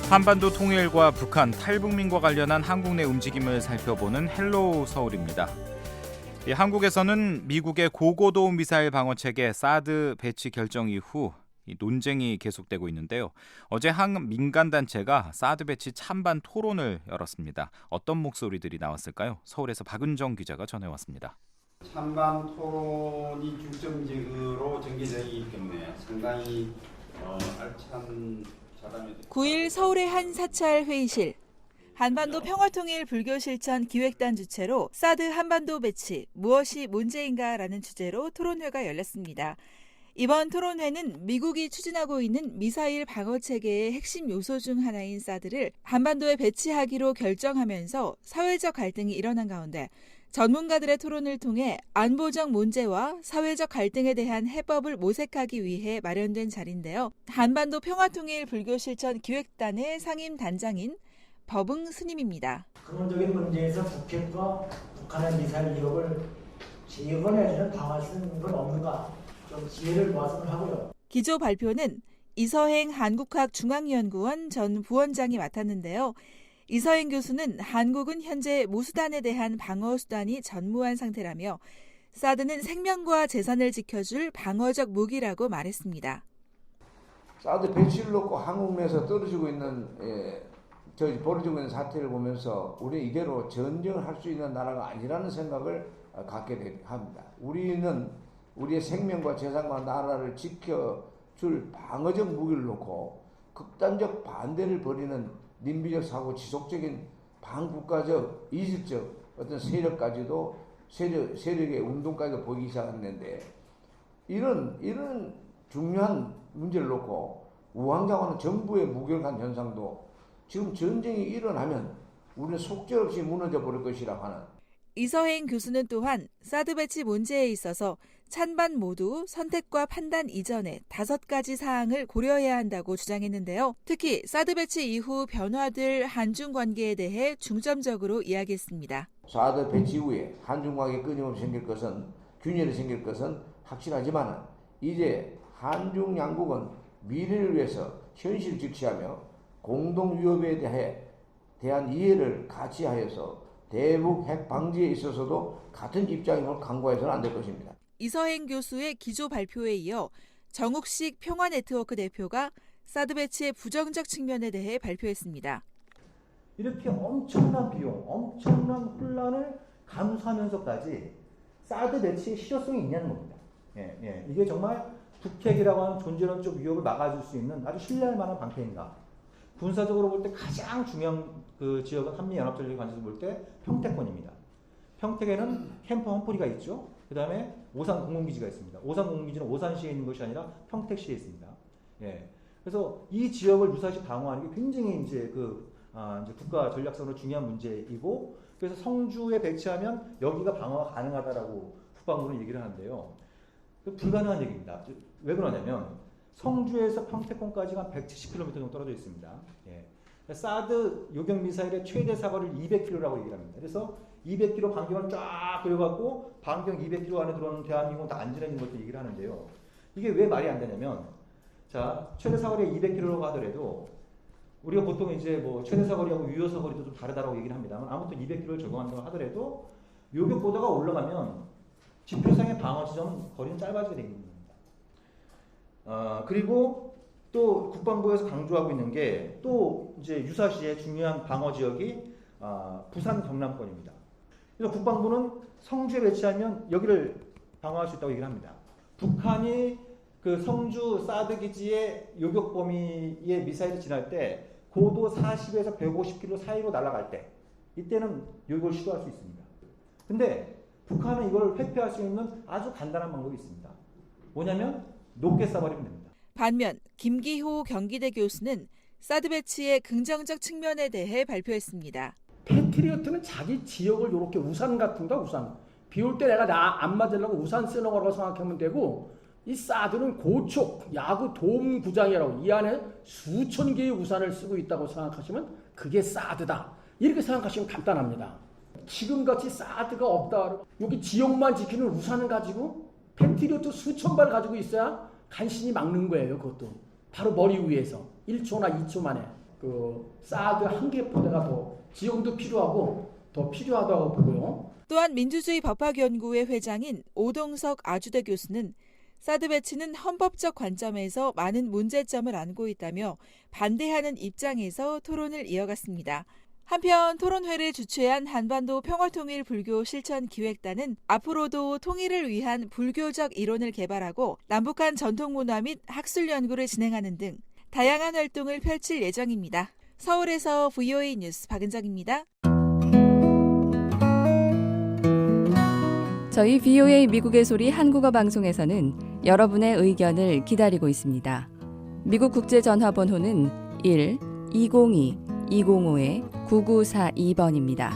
한반도 통일과 북한, 탈북민과 관련한 한국 내 움직임을 살펴보는 헬로우 서울입니다. 한국에서는 미국의 고고도 미사일 방어체계 사드 배치 결정 이후 논쟁이 계속되고 있는데요. 어제 한 민간단체가 사드 배치 찬반 토론을 열었습니다. 어떤 목소리들이 나왔을까요? 서울에서 박은정 기자가 전해왔습니다. 찬반 토론이 중점적으로 전개되기 때문에 상당히 알찬 9일 서울의 한 사찰 회의실. 한반도 평화통일 불교실천 기획단 주최로 사드 한반도 배치 무엇이 문제인가라는 주제로 토론회가 열렸습니다. 이번 토론회는 미국이 추진하고 있는 미사일 방어체계의 핵심 요소 중 하나인 사드를 한반도에 배치하기로 결정하면서 사회적 갈등이 일어난 가운데 전문가들의 토론을 통해 안보적 문제와 사회적 갈등에 대한 해법을 모색하기 위해 마련된 자리인데요. 한반도 평화통일 불교실천 기획단의 상임 단장인 법응 스님입니다. 근본적인 문제에서 북핵과 북한의 미사일 위협을 제거해주는 방안을 쓰는 건 없는가 좀 지혜를 모았으면 하고요. 기조 발표는 이서행 한국학중앙연구원 전 부원장이 맡았는데요. 이서행 교수는 한국은 현재 무수단에 대한 방어 수단이 전무한 상태라며 사드는 생명과 재산을 지켜줄 방어적 무기라고 말했습니다. 사드 배치를 놓고 한국 내에서 떨어지고 있는 벌어지고 있는 사태를 보면서 우리 이대로 전쟁을 할 수 있는 나라가 아니라는 생각을 갖게 합니다. 우리는 우리의 생명과 재산과 나라를 지켜줄 방어적 무기를 놓고 극단적 반대를 벌이는 민비적 사고, 지속적인 반국가적, 이질적 어떤 세력까지도 세력의 운동까지도 보이기 시작했는데 이런 중요한 문제를 놓고 우왕좌왕하는 정부의 무결한 현상도 지금 전쟁이 일어나면 우리는 속절없이 무너져 버릴 것이라 하는. 이서행 교수는 또한 사드 배치 문제에 있어서 찬반 모두 선택과 판단 이전에 5가지 사항을 고려해야 한다고 주장했는데요. 특히 사드 배치 이후 변화될 한중 관계에 대해 중점적으로 이야기했습니다. 사드 배치 후에 한중 관계 끊임없이 균열이 생길 것은 확실하지만 이제 한중 양국은 미래를 위해서 현실을 직시하며 공동 위협에 대한 이해를 같이 하여서 대북 핵 방지에 있어서도 같은 입장임을 강구해서는 안 될 것입니다. 이서행 교수의 기조 발표에 이어 정욱식 평화네트워크 대표가 사드 배치의 부정적 측면에 대해 발표했습니다. 이렇게 엄청난 비용, 엄청난 혼란을 감수하면서까지 사드 배치의 실효성이 있냐는 겁니다. 이게 정말 북핵이라고 하는 존재론적 위협을 막아줄 수 있는 아주 신뢰할 만한 방패인가. 군사적으로 볼 때 가장 중요한 그 지역은 한미연합전력의 관점에서 볼 때 평택권입니다. 평택에는 캠프 험프리가 있죠. 그 다음에 오산 공군기지가 있습니다. 오산 공군기지는 오산시에 있는 것이 아니라 평택시에 있습니다. 그래서 이 지역을 유사시 방어하는 게 굉장히 이제 국가 전략적으로 중요한 문제이고, 그래서 성주에 배치하면 여기가 방어가 가능하다라고 국방부는 얘기를 하는데요. 불가능한 얘기입니다. 왜 그러냐면 성주에서 평택공까지가 한 170km 정도 떨어져 있습니다. 예. 사드 요격 미사일의 최대 사거리를 200km라고 얘기를 합니다. 그래서 200km 반경을 쫙 그려갖고 반경 200km 안에 들어오는 대한민국은 다 안전해진 것도 얘기를 하는데요. 이게 왜 말이 안 되냐면, 자, 최대 사거리가 200km라고 하더라도 우리가 보통 이제 뭐 최대 사거리하고 유효 사거리도 좀 다르다고 얘기를 합니다만, 아무튼 200km를 적용한다고 하더라도 요격 고도가 올라가면 지표상의 방어 지점은 거리는 짧아지게 되는 겁니다. 그리고 또 국방부에서 강조하고 있는 게 또 이제 유사시의 중요한 방어 지역이 부산 경남권입니다. 그래서 국방부는 성주에 배치하면 여기를 방어할 수 있다고 얘기를 합니다. 북한이 그 성주 사드 기지의 요격 범위의 미사일이 지날 때 고도 40에서 150km 사이로 날아갈 때 이때는 요격을 시도할 수 있습니다. 근데 북한은 이걸 회피할 수 있는 아주 간단한 방법이 있습니다. 뭐냐면 높게 쏴버리면 됩니다. 반면 김기호 경기대 교수는 사드 배치의 긍정적 측면에 대해 발표했습니다. 패트리어트는 자기 지역을 이렇게 우산 같은 거 우산. 비 올 때 내가 나 안 맞으려고 우산 쓰는 거라고 생각하면 되고, 이 사드는 고촉 야구 돔 구장이라고 이 안에 수천 개의 우산을 쓰고 있다고 생각하시면 그게 사드다. 이렇게 생각하시면 간단합니다. 지금같이 사드가 없다. 여기 지역만 지키는 우산을 가지고 패트리어트 수천 발 가지고 있어야 간신히 막는 거예요. 그것도 바로 머리 위에서 1초나 2초 만에 그 사드 한 개 포대가 더 지형도 필요하고 더 필요하다고 보고요. 또한 민주주의 법학연구회 회장인 오동석 아주대 교수는 사드 배치는 헌법적 관점에서 많은 문제점을 안고 있다며 반대하는 입장에서 토론을 이어갔습니다. 한편 토론회를 주최한 한반도 평화통일 불교 실천 기획단은 앞으로도 통일을 위한 불교적 이론을 개발하고 남북한 전통문화 및 학술 연구를 진행하는 등 다양한 활동을 펼칠 예정입니다. 서울에서 VOA 뉴스 박은정입니다. 저희 VOA 미국의 소리 한국어 방송에서는 여러분의 의견을 기다리고 있습니다. 미국 국제전화번호는 1-202-205-9942번입니다.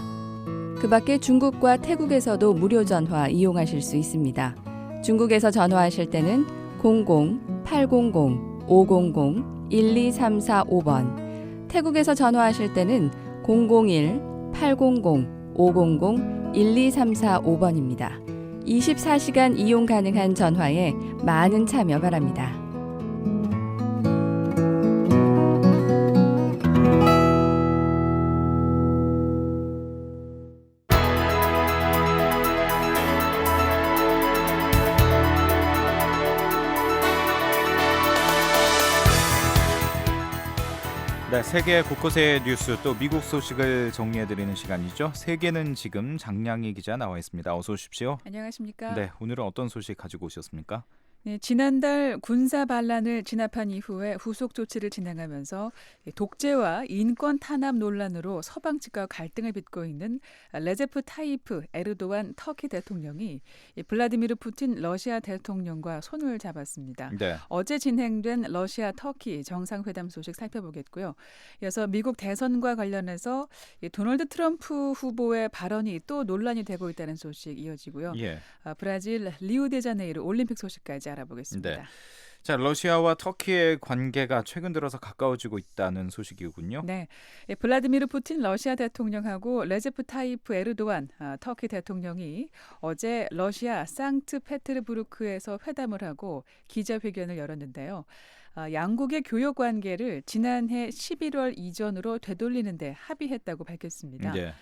그 밖에 중국과 태국에서도 무료 전화 이용하실 수 있습니다. 중국에서 전화하실 때는 00-800-500-12345번, 태국에서 전화하실 때는 001-800-500-12345번입니다. 24시간 이용 가능한 전화에 많은 참여 바랍니다. 네, 세계 곳곳의 뉴스 또 미국 소식을 정리해드리는 시간이죠. 세계는 지금 장량희 기자 나와 있습니다. 어서 오십시오. 안녕하십니까. 네, 오늘은 어떤 소식 가지고 오셨습니까? 네, 지난달 군사 반란을 진압한 이후에 후속 조치를 진행하면서 독재와 인권 탄압 논란으로 서방 측과 갈등을 빚고 있는 레제프 타이프 에르도안 터키 대통령이 블라디미르 푸틴 러시아 대통령과 손을 잡았습니다. 네. 어제 진행된 러시아 터키 정상회담 소식 살펴보겠고요. 이어서 미국 대선과 관련해서 도널드 트럼프 후보의 발언이 또 논란이 되고 있다는 소식 이어지고요. 예. 브라질 리우데자네이루 올림픽 소식까지 알아보겠습니다. 네. 자, 러시아와 터키의 관계가 최근 들어서 가까워지고 있다는 소식이군요. 네, 블라디미르 푸틴 러시아 대통령하고 레제프 타이프 에르도안 터키 대통령이 어제 러시아 상트페테르부르크에서 회담을 하고 기자회견을 열었는데요. 양국의 교역 관계를 지난해 11월 이전으로 되돌리는 데 합의했다고 밝혔습니다. 네.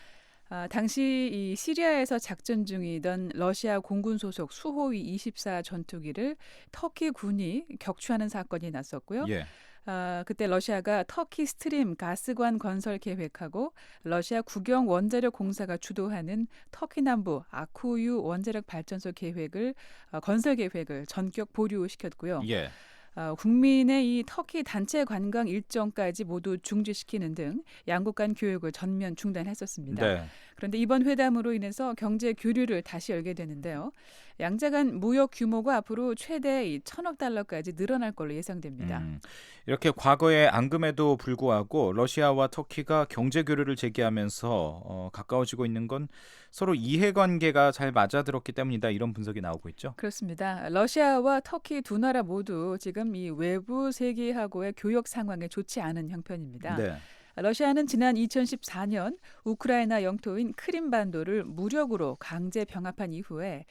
당시 이 시리아에서 작전 중이던 러시아 공군 소속 수호위 24 전투기를 터키 군이 격추하는 사건이 났었고요. 예. 그때 러시아가 터키 스트림 가스관 건설 계획하고 러시아 국영 원자력 공사가 주도하는 터키 남부 아쿠유 원자력 발전소 계획을 건설 계획을 전격 보류시켰고요. 예. 국민의 이 터키 단체 관광 일정까지 모두 중지시키는 등 양국 간 교역을 전면 중단했었습니다. 네. 그런데 이번 회담으로 인해서 경제 교류를 다시 열게 되는데요. 양자 간 무역 규모가 앞으로 최대 1,000억 달러까지 늘어날 걸로 예상됩니다. 이렇게 과거의 앙금에도 불구하고 러시아와 터키가 경제 교류를 재개하면서 가까워지고 있는 건 서로 이해관계가 잘 맞아들었기 때문이다, 이런 분석이 나오고 있죠. 그렇습니다. 러시아와 터키 두 나라 모두 지금 이 외부 세계하고의 교역 상황에 좋지 않은 형편입니다. 네. 러시아는 지난 2014년 우크라이나 영토인 크림반도를 무력으로 강제 병합한 이후에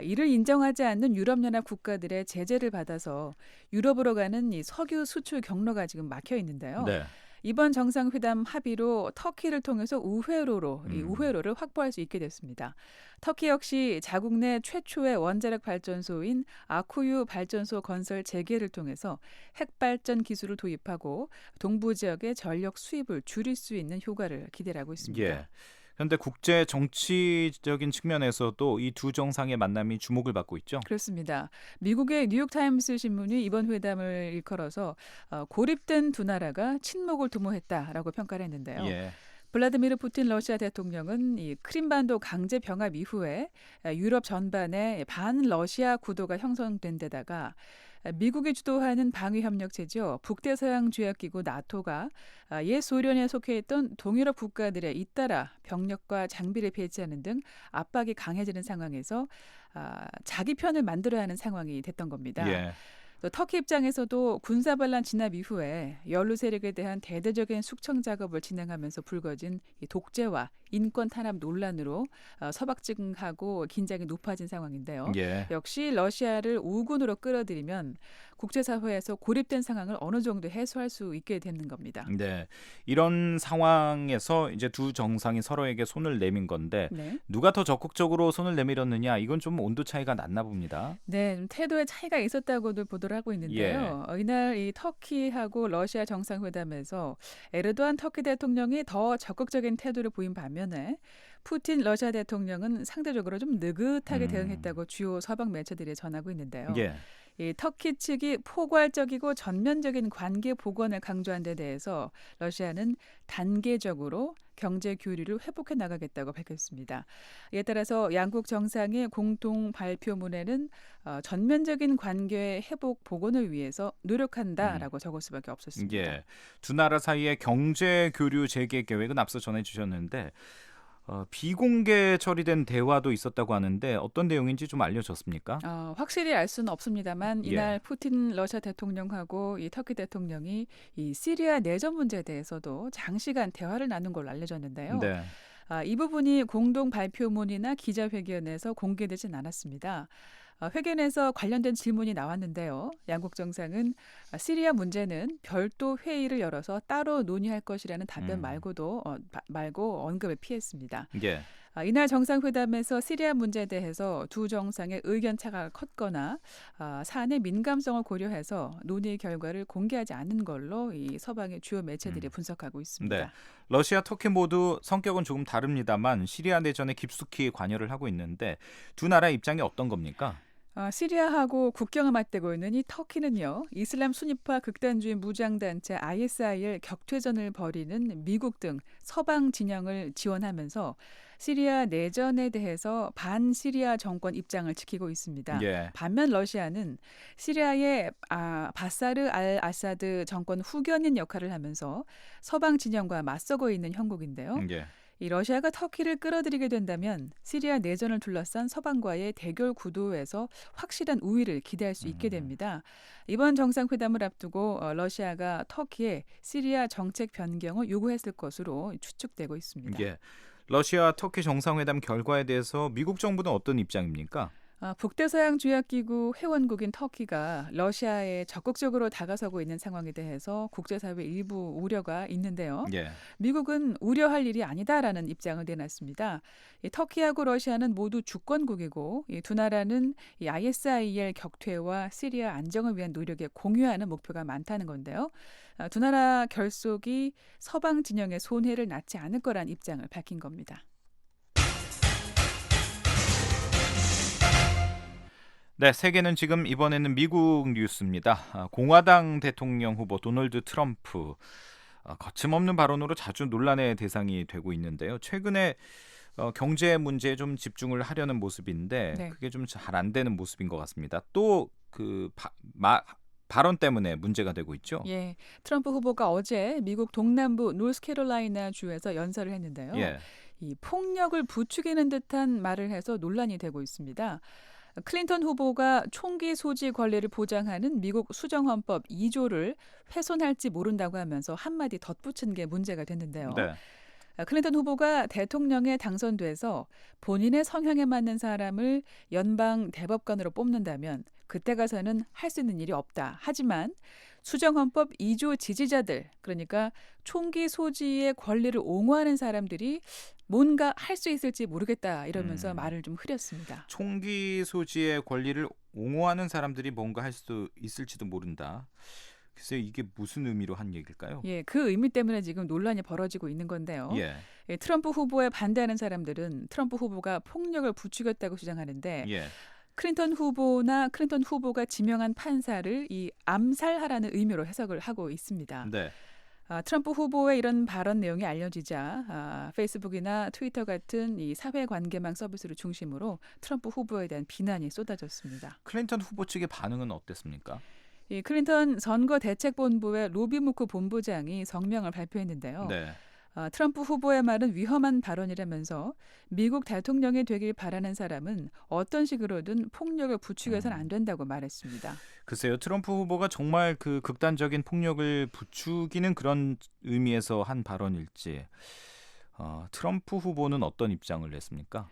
이를 인정하지 않는 유럽연합 국가들의 제재를 받아서 유럽으로 가는 이 석유 수출 경로가 지금 막혀 있는데요. 네. 이번 정상회담 합의로 터키를 통해서 우회로를 확보할 수 있게 됐습니다. 터키 역시 자국 내 최초의 원자력 발전소인 아쿠유 발전소 건설 재개를 통해서 핵발전 기술을 도입하고 동부 지역의 전력 수입을 줄일 수 있는 효과를 기대하고 있습니다. 예. 그런데 국제 정치적인 측면에서도 이 두 정상의 만남이 주목을 받고 있죠. 그렇습니다. 미국의 뉴욕타임스 신문이 이번 회담을 일컬어서 고립된 두 나라가 친목을 도모했다라고 평가를 했는데요. 예. 블라디미르 푸틴 러시아 대통령은 이 크림반도 강제 병합 이후에 유럽 전반에 반러시아 구도가 형성된 데다가 미국이 주도하는 방위협력 체제죠. 북대서양조약기구 나토가 옛 소련에 속해 있던 동유럽 국가들에 잇따라 병력과 장비를 배치하는 등 압박이 강해지는 상황에서 자기 편을 만들어야 하는 상황이 됐던 겁니다. 예. 또 터키 입장에서도 군사반란 진압 이후에 연루 세력에 대한 대대적인 숙청 작업을 진행하면서 불거진 이 독재와 인권 탄압 논란으로 서방 측하고 긴장이 높아진 상황인데요. 예. 역시 러시아를 우군으로 끌어들이면 국제사회에서 고립된 상황을 어느 정도 해소할 수 있게 되는 겁니다. 네, 이런 상황에서 이제 두 정상이 서로에게 손을 내민 건데 네. 누가 더 적극적으로 손을 내밀었느냐, 이건 좀 온도 차이가 났나 봅니다. 네, 좀 태도의 차이가 있었다고도 보도를 하고 있는데요. 이날 이 터키하고 러시아 정상회담에서 에르도안 터키 대통령이 더 적극적인 태도를 보인 반면에 푸틴 러시아 대통령은 상대적으로 좀 느긋하게 대응했다고 주요 서방 매체들이 전하고 있는데요. 예. 이 터키 측이 포괄적이고 전면적인 관계 복원을 강조한 데 대해서 러시아는 단계적으로 경제 교류를 회복해 나가겠다고 밝혔습니다. 이에 따라서 양국 정상의 공동 발표문에는 전면적인 관계 회복 복원을 위해서 노력한다라고 적을 수밖에 없었습니다. 예. 두 나라 사이의 경제 교류 재개 계획은 앞서 전해주셨는데 비공개 처리된 대화도 있었다고 하는데 어떤 내용인지 좀 알려졌습니까? 확실히 알 수는 없습니다만 이날 푸틴 러시아 대통령하고 이 터키 대통령이 이 시리아 내전 문제에 대해서도 장시간 대화를 나눈 걸로 알려졌는데요. 네. 이 부분이 공동 발표문이나 기자회견에서 공개되진 않았습니다. 회견에서 관련된 질문이 나왔는데요. 양국 정상은 시리아 문제는 별도 회의를 열어서 따로 논의할 것이라는 답변 말고 언급을 피했습니다. 예. 이날 정상회담에서 시리아 문제에 대해서 두 정상의 의견 차가 컸거나 사안의 민감성을 고려해서 논의 결과를 공개하지 않은 걸로 이 서방의 주요 매체들이 분석하고 있습니다. 네. 러시아, 터키 모두 성격은 조금 다릅니다만 시리아 내전에 깊숙이 관여를 하고 있는데 두 나라 입장이 어떤 겁니까? 시리아하고 국경을 맞대고 있는 이 터키는요. 이슬람 순위파 극단주의 무장단체 ISIL 격퇴전을 벌이는 미국 등 서방 진영을 지원하면서 시리아 내전에 대해서 반시리아 정권 입장을 지키고 있습니다. 예. 반면 러시아는 시리아의 바사르 알 아사드 정권 후견인 역할을 하면서 서방 진영과 맞서고 있는 형국인데요. 예. 이 러시아가 터키를 끌어들이게 된다면 시리아 내전을 둘러싼 서방과의 대결 구도에서 확실한 우위를 기대할 수 있게 됩니다. 이번 정상회담을 앞두고 러시아가 터키에 시리아 정책 변경을 요구했을 것으로 추측되고 있습니다. 예. 러시아, 터키 정상회담 결과에 대해서 미국 정부는 어떤 입장입니까? 북대서양 조약기구 회원국인 터키가 러시아에 적극적으로 다가서고 있는 상황에 대해서 국제사회 일부 우려가 있는데요. 예. 미국은 우려할 일이 아니다라는 입장을 내놨습니다. 터키하고 러시아는 모두 주권국이고 이 두 나라는 이 ISIL 격퇴와 시리아 안정을 위한 노력에 공유하는 목표가 많다는 건데요. 두 나라 결속이 서방 진영의 손해를 낳지 않을 거란 입장을 밝힌 겁니다. 네, 세계는 지금 이번에는 미국 뉴스입니다. 공화당 대통령 후보 도널드 트럼프 거침없는 발언으로 자주 논란의 대상이 되고 있는데요. 최근에 경제 문제에 좀 집중을 하려는 모습인데 네. 그게 좀 잘 안 되는 모습인 것 같습니다. 또 그 발언 때문에 문제가 되고 있죠. 예, 트럼프 후보가 어제 미국 동남부 노스캐롤라이나 주에서 연설을 했는데요. 예. 이 폭력을 부추기는 듯한 말을 해서 논란이 되고 있습니다. 클린턴 후보가 총기 소지 권리를 보장하는 미국 수정헌법 2조를 훼손할지 모른다고 하면서 한마디 덧붙인 게 문제가 됐는데요. 네. 클린턴 후보가 대통령에 당선돼서 본인의 성향에 맞는 사람을 연방 대법관으로 뽑는다면 그때 가서는 할 수 있는 일이 없다. 하지만 수정헌법 2조 지지자들, 그러니까 총기 소지의 권리를 옹호하는 사람들이 뭔가 할 수 있을지 모르겠다 이러면서 말을 좀 흐렸습니다. 총기 소지의 권리를 옹호하는 사람들이 뭔가 할 수 있을지도 모른다. 글쎄요, 이게 무슨 의미로 한 얘기일까요? 예, 그 의미 때문에 지금 논란이 벌어지고 있는 건데요. 예. 예, 트럼프 후보에 반대하는 사람들은 트럼프 후보가 폭력을 부추겼다고 주장하는데 예. 클린턴 후보나 클린턴 후보가 지명한 판사를 이 암살하라는 의미로 해석을 하고 있습니다. 네. 트럼프 후보의 이런 발언 내용이 알려지자 페이스북이나 트위터 같은 이 사회관계망 서비스를 중심으로 트럼프 후보에 대한 비난이 쏟아졌습니다. 클린턴 후보 측의 반응은 어땠습니까? 이 클린턴 선거대책본부의 로비 무크 본부장이 성명을 발표했는데요. 네. 트럼프 후보의 말은 위험한 발언이라면서 미국 대통령이 되길 바라는 사람은 어떤 식으로든 폭력을 부추겨서는 안 된다고 말했습니다. 글쎄요, 트럼프 후보가 정말 그 극단적인 폭력을 부추기는 그런 의미에서 한 발언일지 트럼프 후보는 어떤 입장을 냈습니까?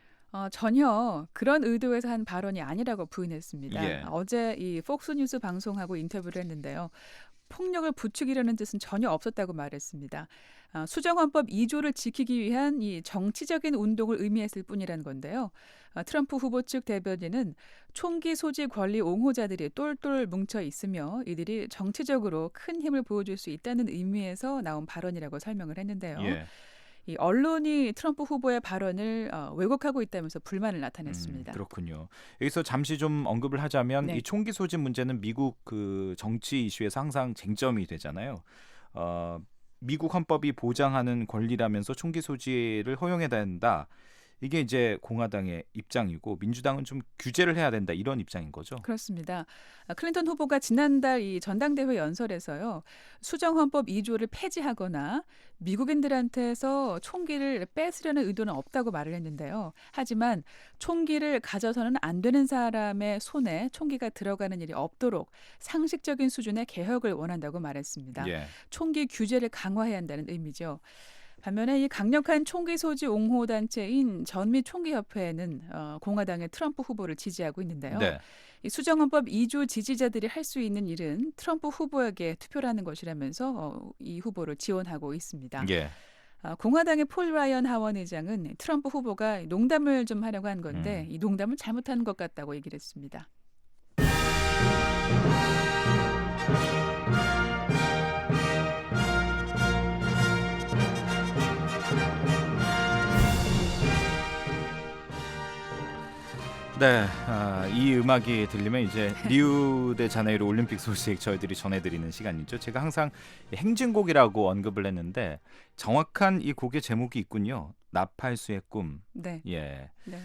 전혀 그런 의도에서 한 발언이 아니라고 부인했습니다. 예. 어제 이 폭스뉴스 방송하고 인터뷰를 했는데요. 폭력을 부추기려는 뜻은 전혀 없었다고 말했습니다. 수정헌법 2조를 지키기 위한 이 정치적인 운동을 의미했을 뿐이라는 건데요. 트럼프 후보 측 대변인은 총기 소지 권리 옹호자들이 똘똘 뭉쳐 있으며 이들이 정치적으로 큰 힘을 보여줄 수 있다는 의미에서 나온 발언이라고 설명을 했는데요. 예. 이 언론이 트럼프 후보의 발언을 왜곡하고 있다면서 불만을 나타냈습니다. 그렇군요. 여기서 잠시 좀 언급을 하자면 네. 이 총기 소지 문제는 미국 그 정치 이슈에서 항상 쟁점이 되잖아요. 미국 헌법이 보장하는 권리라면서 총기 소지를 허용해야 된다. 이게 이제 공화당의 입장이고 민주당은 좀 규제를 해야 된다 이런 입장인 거죠. 그렇습니다. 클린턴 후보가 지난달 이 전당대회 연설에서요. 수정헌법 2조를 폐지하거나 미국인들한테서 총기를 뺏으려는 의도는 없다고 말을 했는데요. 하지만 총기를 가져서는 안 되는 사람의 손에 총기가 들어가는 일이 없도록 상식적인 수준의 개혁을 원한다고 말했습니다. 예. 총기 규제를 강화해야 한다는 의미죠. 반면에 이 강력한 총기 소지 옹호 단체인 전미총기협회는 공화당의 트럼프 후보를 지지하고 있는데요. 네. 이 수정헌법 2조 지지자들이 할 수 있는 일은 트럼프 후보에게 투표를 하는 것이라면서 이 후보를 지원하고 있습니다. 예. 공화당의 폴 라이언 하원 의장은 트럼프 후보가 농담을 좀 하려고 한 건데 이 농담을 잘못한 것 같다고 얘기를 했습니다. 네, 이 음악이 들리면 이제 리우데자네이루 올림픽 소식 저희들이 전해드리는 시간이죠. 제가 항상 행진곡이라고 언급을 했는데 정확한 이 곡의 제목이 있군요. 나팔수의 꿈. 네. 예. 네.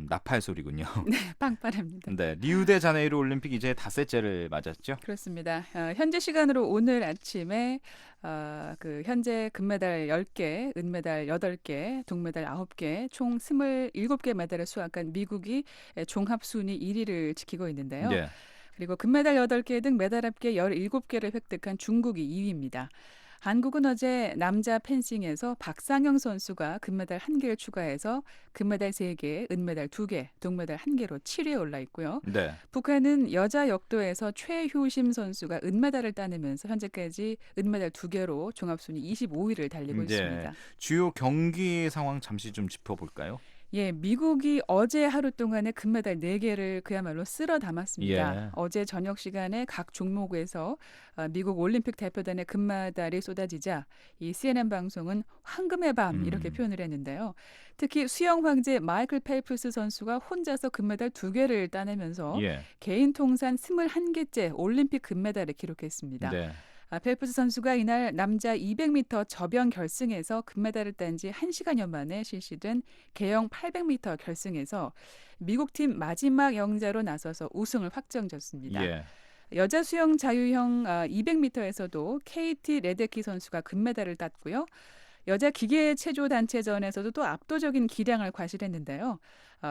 나팔 소리군요. 네, 빵빠릅니다. 네, 리우데자네이루 올림픽 이제 닷새째를 맞았죠. 그렇습니다. 현재 시간으로 오늘 아침에 그 현재 금메달 10개, 은메달 8개, 동메달 9개, 총 27개 메달을 수확한 미국이 종합 순위 1위를 지키고 있는데요. 네. 그리고 금메달 8개 등 메달 합계 17개를 획득한 중국이 2위입니다. 한국은 어제 남자 펜싱에서 박상영 선수가 금메달 1개를 추가해서 금메달 3개, 은메달 2개, 동메달 1개로 7위에 올라 있고요. 네. 북한은 여자 역도에서 최효심 선수가 은메달을 따내면서 현재까지 은메달 2개로 종합순위 25위를 달리고 있습니다. 주요 경기 상황 잠시 좀 짚어볼까요? 예, 미국이 어제 하루 동안에 금메달 4개를 그야말로 쓸어 담았습니다. 예. 어제 저녁 시간에 각 종목에서 미국 올림픽 대표단의 금메달이 쏟아지자 이 CNN 방송은 황금의 밤 이렇게 표현을 했는데요. 특히 수영 황제 마이클 펠프스 선수가 혼자서 금메달 2개를 따내면서 예. 개인 통산 21개째 올림픽 금메달을 기록했습니다. 네. 펠프스 선수가 이날 남자 200m 저병 결승에서 금메달을 딴 지 1시간여 만에 실시된 개영 800m 결승에서 미국팀 마지막 영자로 나서서 우승을 확정졌습니다. 예. 여자 수영 자유형 200m에서도 KT 레데키 선수가 금메달을 땄고요. 여자 기계 체조 단체전에서도 또 압도적인 기량을 과실했는데요.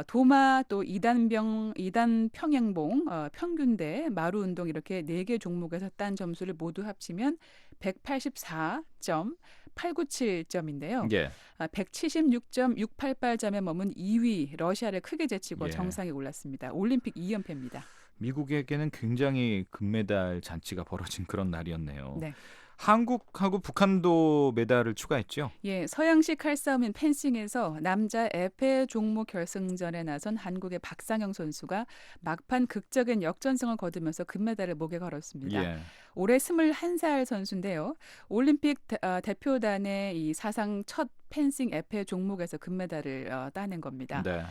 도마 또 2단 평행봉, 평균대, 마루 운동 이렇게 4개 종목에서 딴 점수를 모두 합치면 184.897점인데요. 예. 176.688점에 머문 2위 러시아를 크게 제치고 예. 정상에 올랐습니다. 올림픽 2연패입니다. 미국에게는 굉장히 금메달 잔치가 벌어진 그런 날이었네요. 네. 한국하고 북한도 메달을 추가했죠. 예, 서양식 칼싸움인 펜싱에서 남자 에페 종목 결승전에 나선 한국의 박상영 선수가 막판 극적인 역전승을 거두면서 금메달을 목에 걸었습니다. 예. 올해 21살 선수인데요. 올림픽 대표단의 이 사상 첫 펜싱 에페 종목에서 금메달을 따낸 겁니다. 네.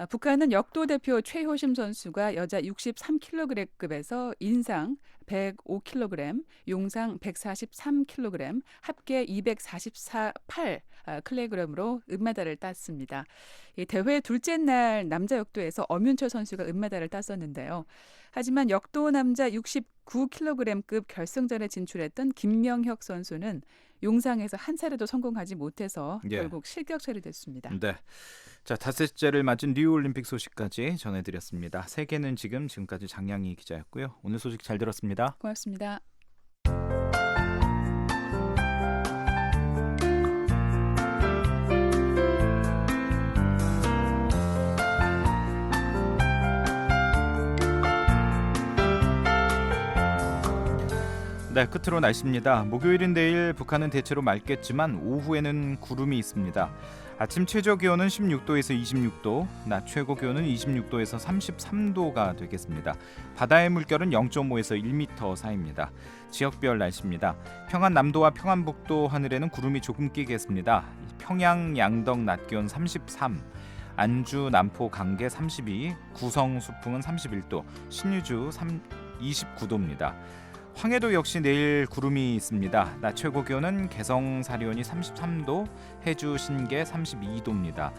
북한은 역도 대표 최효심 선수가 여자 63kg급에서 인상 105kg, 용상 143kg, 합계 244.8kg으로 은메달을 땄습니다. 이 대회 둘째 날 남자 역도에서 엄윤철 선수가 은메달을 땄었는데요. 하지만 역도 남자 69kg급 결승전에 진출했던 김명혁 선수는 용상에서 한 차례도 성공하지 못해서 예. 결국 실격 처리됐습니다. 네. 자, 닷새째를 맞은 리우올림픽 소식까지 전해드렸습니다. 세계는 지금까지 장량희 기자였고요. 오늘 소식 잘 들었습니다. 고맙습니다. 네, 끝으로 날씨입니다. 목요일인 내일 북한은 대체로 맑겠지만 오후에는 구름이 있습니다. 아침 최저 기온은 16도에서 26도, 낮 최고 기온은 26도에서 33도가 되겠습니다. 바다의 물결은 0.5에서 1m 사이입니다. 지역별 날씨입니다. 평안 남도와 평안북도 하늘에는 구름이 조금 끼겠습니다. 평양 양덕 낮 기온 33, 안주 남포 강계 32, 구성 수풍은 31도, 신유주 29도입니다. 황해도 역시 내일 구름이 있습니다. 낮 최고 기온은 개성 사리온이 33도, 해주 신계 32도입니다.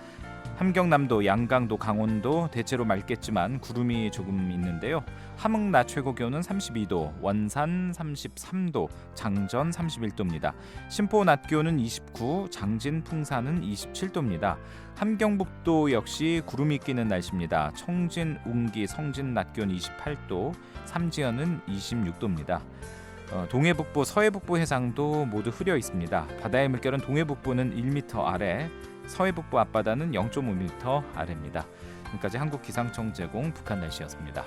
함경남도, 양강도, 강원도 대체로 맑겠지만 구름이 조금 있는데요. 함흥 낮 최고 기온은 32도, 원산 33도, 장전 31도입니다. 신포 낮 기온은 29, 장진 풍산은 27도입니다. 함경북도 역시 구름이 끼는 날씨입니다. 청진, 웅기, 성진 낮 기온 28도, 삼지연은 26도입니다. 동해북부, 서해북부 해상도 모두 흐려 있습니다. 바다의 물결은 동해북부는 1m 아래, 서해북부 앞바다는 0.5m 아래입니다. 지금까지 한국기상청 제공 북한 날씨였습니다.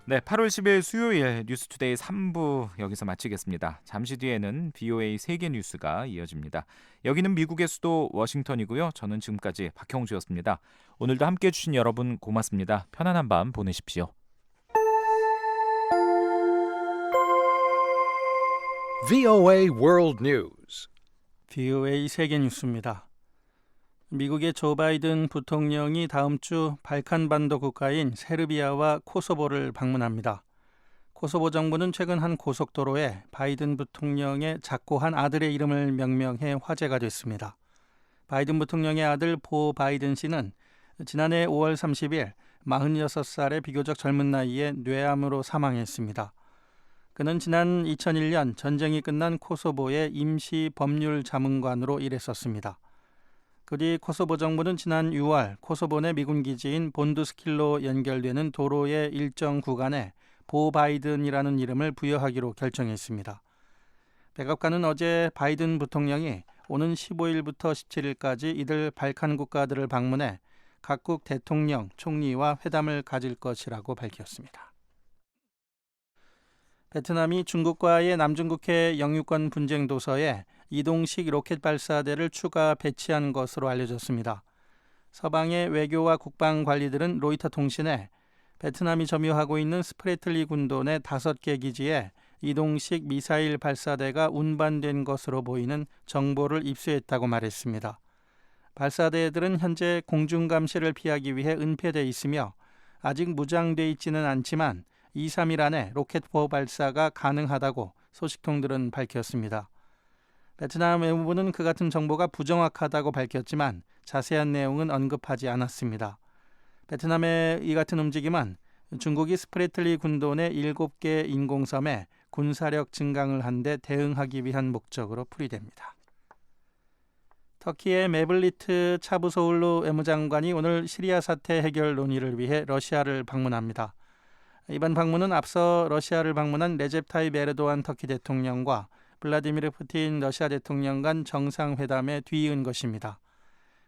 네, 8월 10일 수요일 뉴스투데이 3부 여기서 마치겠습니다. 잠시 뒤에는 BOA 세계 뉴스가 이어집니다. 여기는 미국의 수도 워싱턴이고요. 저는 지금까지 박형주였습니다. 오늘도 함께해 주신 여러분 고맙습니다. 편안한 밤 보내십시오. VOA World News. VOA 세계 뉴스입니다. 미국의 조 바이든 부통령이 다음 주 발칸반도 국가인 세르비아와 코소보를 방문합니다. 코소보 정부는 최근 한 고속도로에 바이든 부통령의 작고한 아들의 이름을 명명해 화제가 됐습니다. 바이든 부통령의 아들 보 바이든 씨는 지난해 5월 30일 46살의 비교적 젊은 나이에 뇌암으로 사망했습니다. 그는 지난 2001년 전쟁이 끝난 코소보의 임시 법률 자문관으로 일했었습니다. 그뒤 코소보 정부는 지난 6월 코소보 내 미군 기지인 본두스킬로 연결되는 도로의 일정 구간에 보 바이든이라는 이름을 부여하기로 결정했습니다. 백악관은 어제 바이든 부통령이 오는 15일부터 17일까지 이들 발칸 국가들을 방문해 각국 대통령, 총리와 회담을 가질 것이라고 밝혔습니다. 베트남이 중국과의 남중국해 영유권 분쟁 도서에 이동식 로켓 발사대를 추가 배치한 것으로 알려졌습니다. 서방의 외교와 국방 관리들은 로이터 통신에 베트남이 점유하고 있는 스프레틀리 군도 내 5개 기지에 이동식 미사일 발사대가 운반된 것으로 보이는 정보를 입수했다고 말했습니다. 발사대들은 현재 공중 감시를 피하기 위해 은폐돼 있으며 아직 무장돼 있지는 않지만 2, 3일 안에 로켓포 발사가 가능하다고 소식통들은 밝혔습니다. 베트남 외무부는 그 같은 정보가 부정확하다고 밝혔지만 자세한 내용은 언급하지 않았습니다. 베트남의 이 같은 움직임은 중국이 스프래틀리 군도 내 7개 인공섬에 군사력 증강을 한 데 대응하기 위한 목적으로 풀이됩니다. 터키의 메블리트 차부소울루 외무장관이 오늘 시리아 사태 해결 논의를 위해 러시아를 방문합니다. 이번 방문은 앞서 러시아를 방문한 레제프 타이프 에르도안 터키 대통령과 블라디미르 푸틴 러시아 대통령 간 정상회담에 뒤이은 것입니다.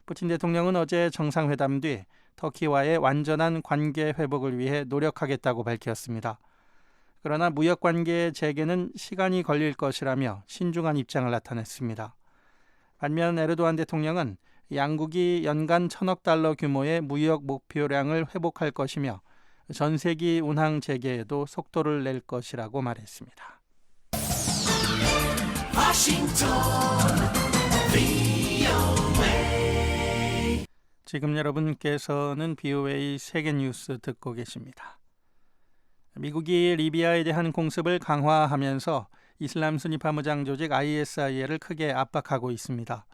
푸틴 대통령은 어제 정상회담 뒤 터키와의 완전한 관계 회복을 위해 노력하겠다고 밝혔습니다. 그러나 무역관계 재개는 시간이 걸릴 것이라며 신중한 입장을 나타냈습니다. 반면 에르도안 대통령은 양국이 연간 1,000억 달러 규모의 무역 목표량을 회복할 것이며 전세기 운항 재개에도 속도를 낼 것이라고 말했습니다. 지금 여러분께서는 BOA 세계뉴스 듣고 계십니다. 미국이 리비아에 대한 공습을 강화하면서 이슬람 순위파 무장 조직 ISIL을 크게 압박하고 있습니다.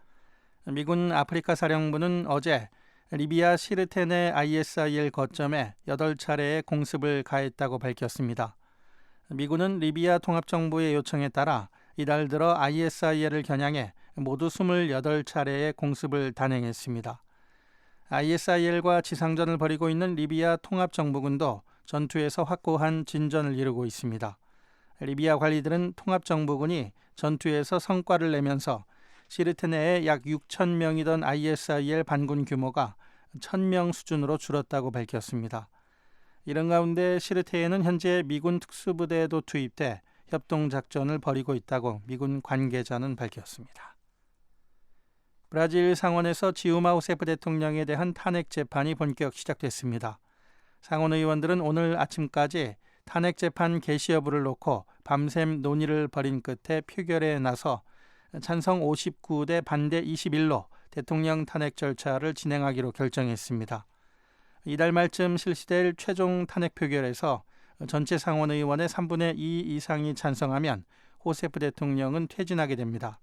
미군 아프리카 사령부는 어제 리비아 시르테 내 ISIL 거점에 8차례의 공습을 가했다고 밝혔습니다. 미군은 리비아 통합정부의 요청에 따라 이달 들어 ISIL을 겨냥해 모두 28차례의 공습을 단행했습니다. ISIL과 지상전을 벌이고 있는 리비아 통합정부군도 전투에서 확고한 진전을 이루고 있습니다. 리비아 관리들은 통합정부군이 전투에서 성과를 내면서 시르테 내에 약 6,000명이던 ISIL 반군 규모가 1,000명 수준으로 줄었다고 밝혔습니다. 이런 가운데 시르테에는 현재 미군 특수부대도 투입돼 협동작전을 벌이고 있다고 미군 관계자는 밝혔습니다. 브라질 상원에서 지우마 우세프 대통령에 대한 탄핵 재판이 본격 시작됐습니다. 상원 의원들은 오늘 아침까지 탄핵 재판 개시 여부를 놓고 밤샘 논의를 벌인 끝에 표결에 나서 찬성 59대 반대 21로 대통령 탄핵 절차를 진행하기로 결정했습니다. 이달 말쯤 실시될 최종 탄핵 표결에서 전체 상원 의원의 3분의 2 이상이 찬성하면 호세프 대통령은 퇴진하게 됩니다.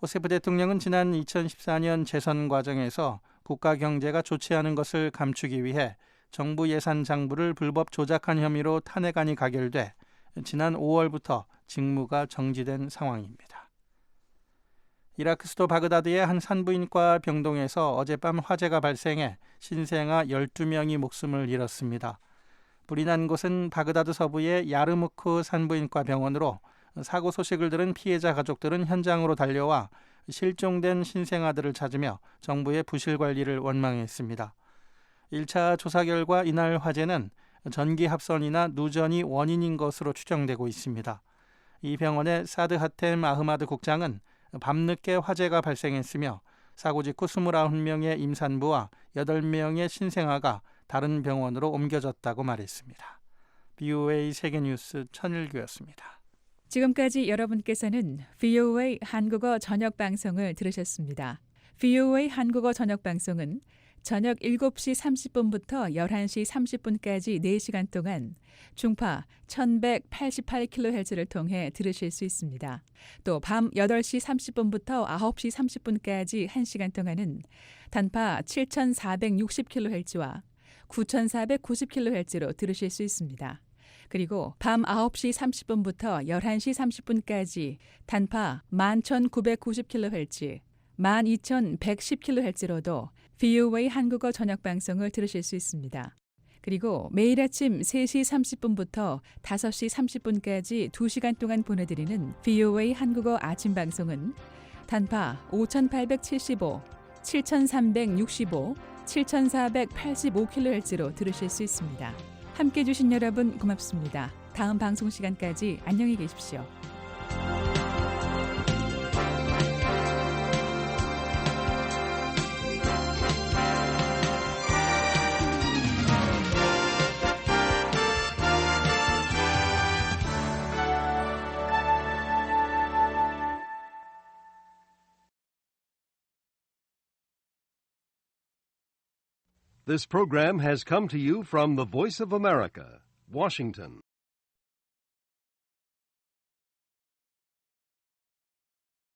호세프 대통령은 지난 2014년 재선 과정에서 국가 경제가 좋지 않은 것을 감추기 위해 정부 예산 장부를 불법 조작한 혐의로 탄핵안이 가결돼 지난 5월부터 직무가 정지된 상황입니다. 이라크 수도 바그다드의 한 산부인과 병동에서 어젯밤 화재가 발생해 신생아 12명이 목숨을 잃었습니다. 불이 난 곳은 바그다드 서부의 야르무크 산부인과 병원으로 사고 소식을 들은 피해자 가족들은 현장으로 달려와 실종된 신생아들을 찾으며 정부의 부실 관리를 원망했습니다. 1차 조사 결과 이날 화재는 전기 합선이나 누전이 원인인 것으로 추정되고 있습니다. 이 병원의 사드 하템 아흐마드 국장은 밤늦게 화재가 발생했으며 사고 직후 29명의 임산부와 8명의 신생아가 다른 병원으로 옮겨졌다고 말했습니다. BOA 세계뉴스 천일규였습니다. 지금까지 여러분께서는 VOA 한국어 저녁 방송을 들으셨습니다. VOA 한국어 저녁 방송은 저녁 7시 30분부터 11시 30분까지 4시간 동안 중파 1188kHz를 통해 들으실 수 있습니다. 또 밤 8시 30분부터 9시 30분까지 1시간 동안은 단파 7460kHz와 9490kHz로 들으실 수 있습니다. 그리고 밤 9시 30분부터 11시 30분까지 단파 11990kHz, 12110kHz로도 VOA 한국어 저녁 방송을 들으실 수 있습니다. 그리고 매일 아침 3시 30분부터 5시 30분까지 2시간 동안 보내드리는 VOA 한국어 아침 방송은 단파 5875, 7365, 7485kHz로 들으실 수 있습니다. 함께해 주신 여러분 고맙습니다. 다음 방송 시간까지 안녕히 계십시오. This program has come to you from the Voice of America, Washington.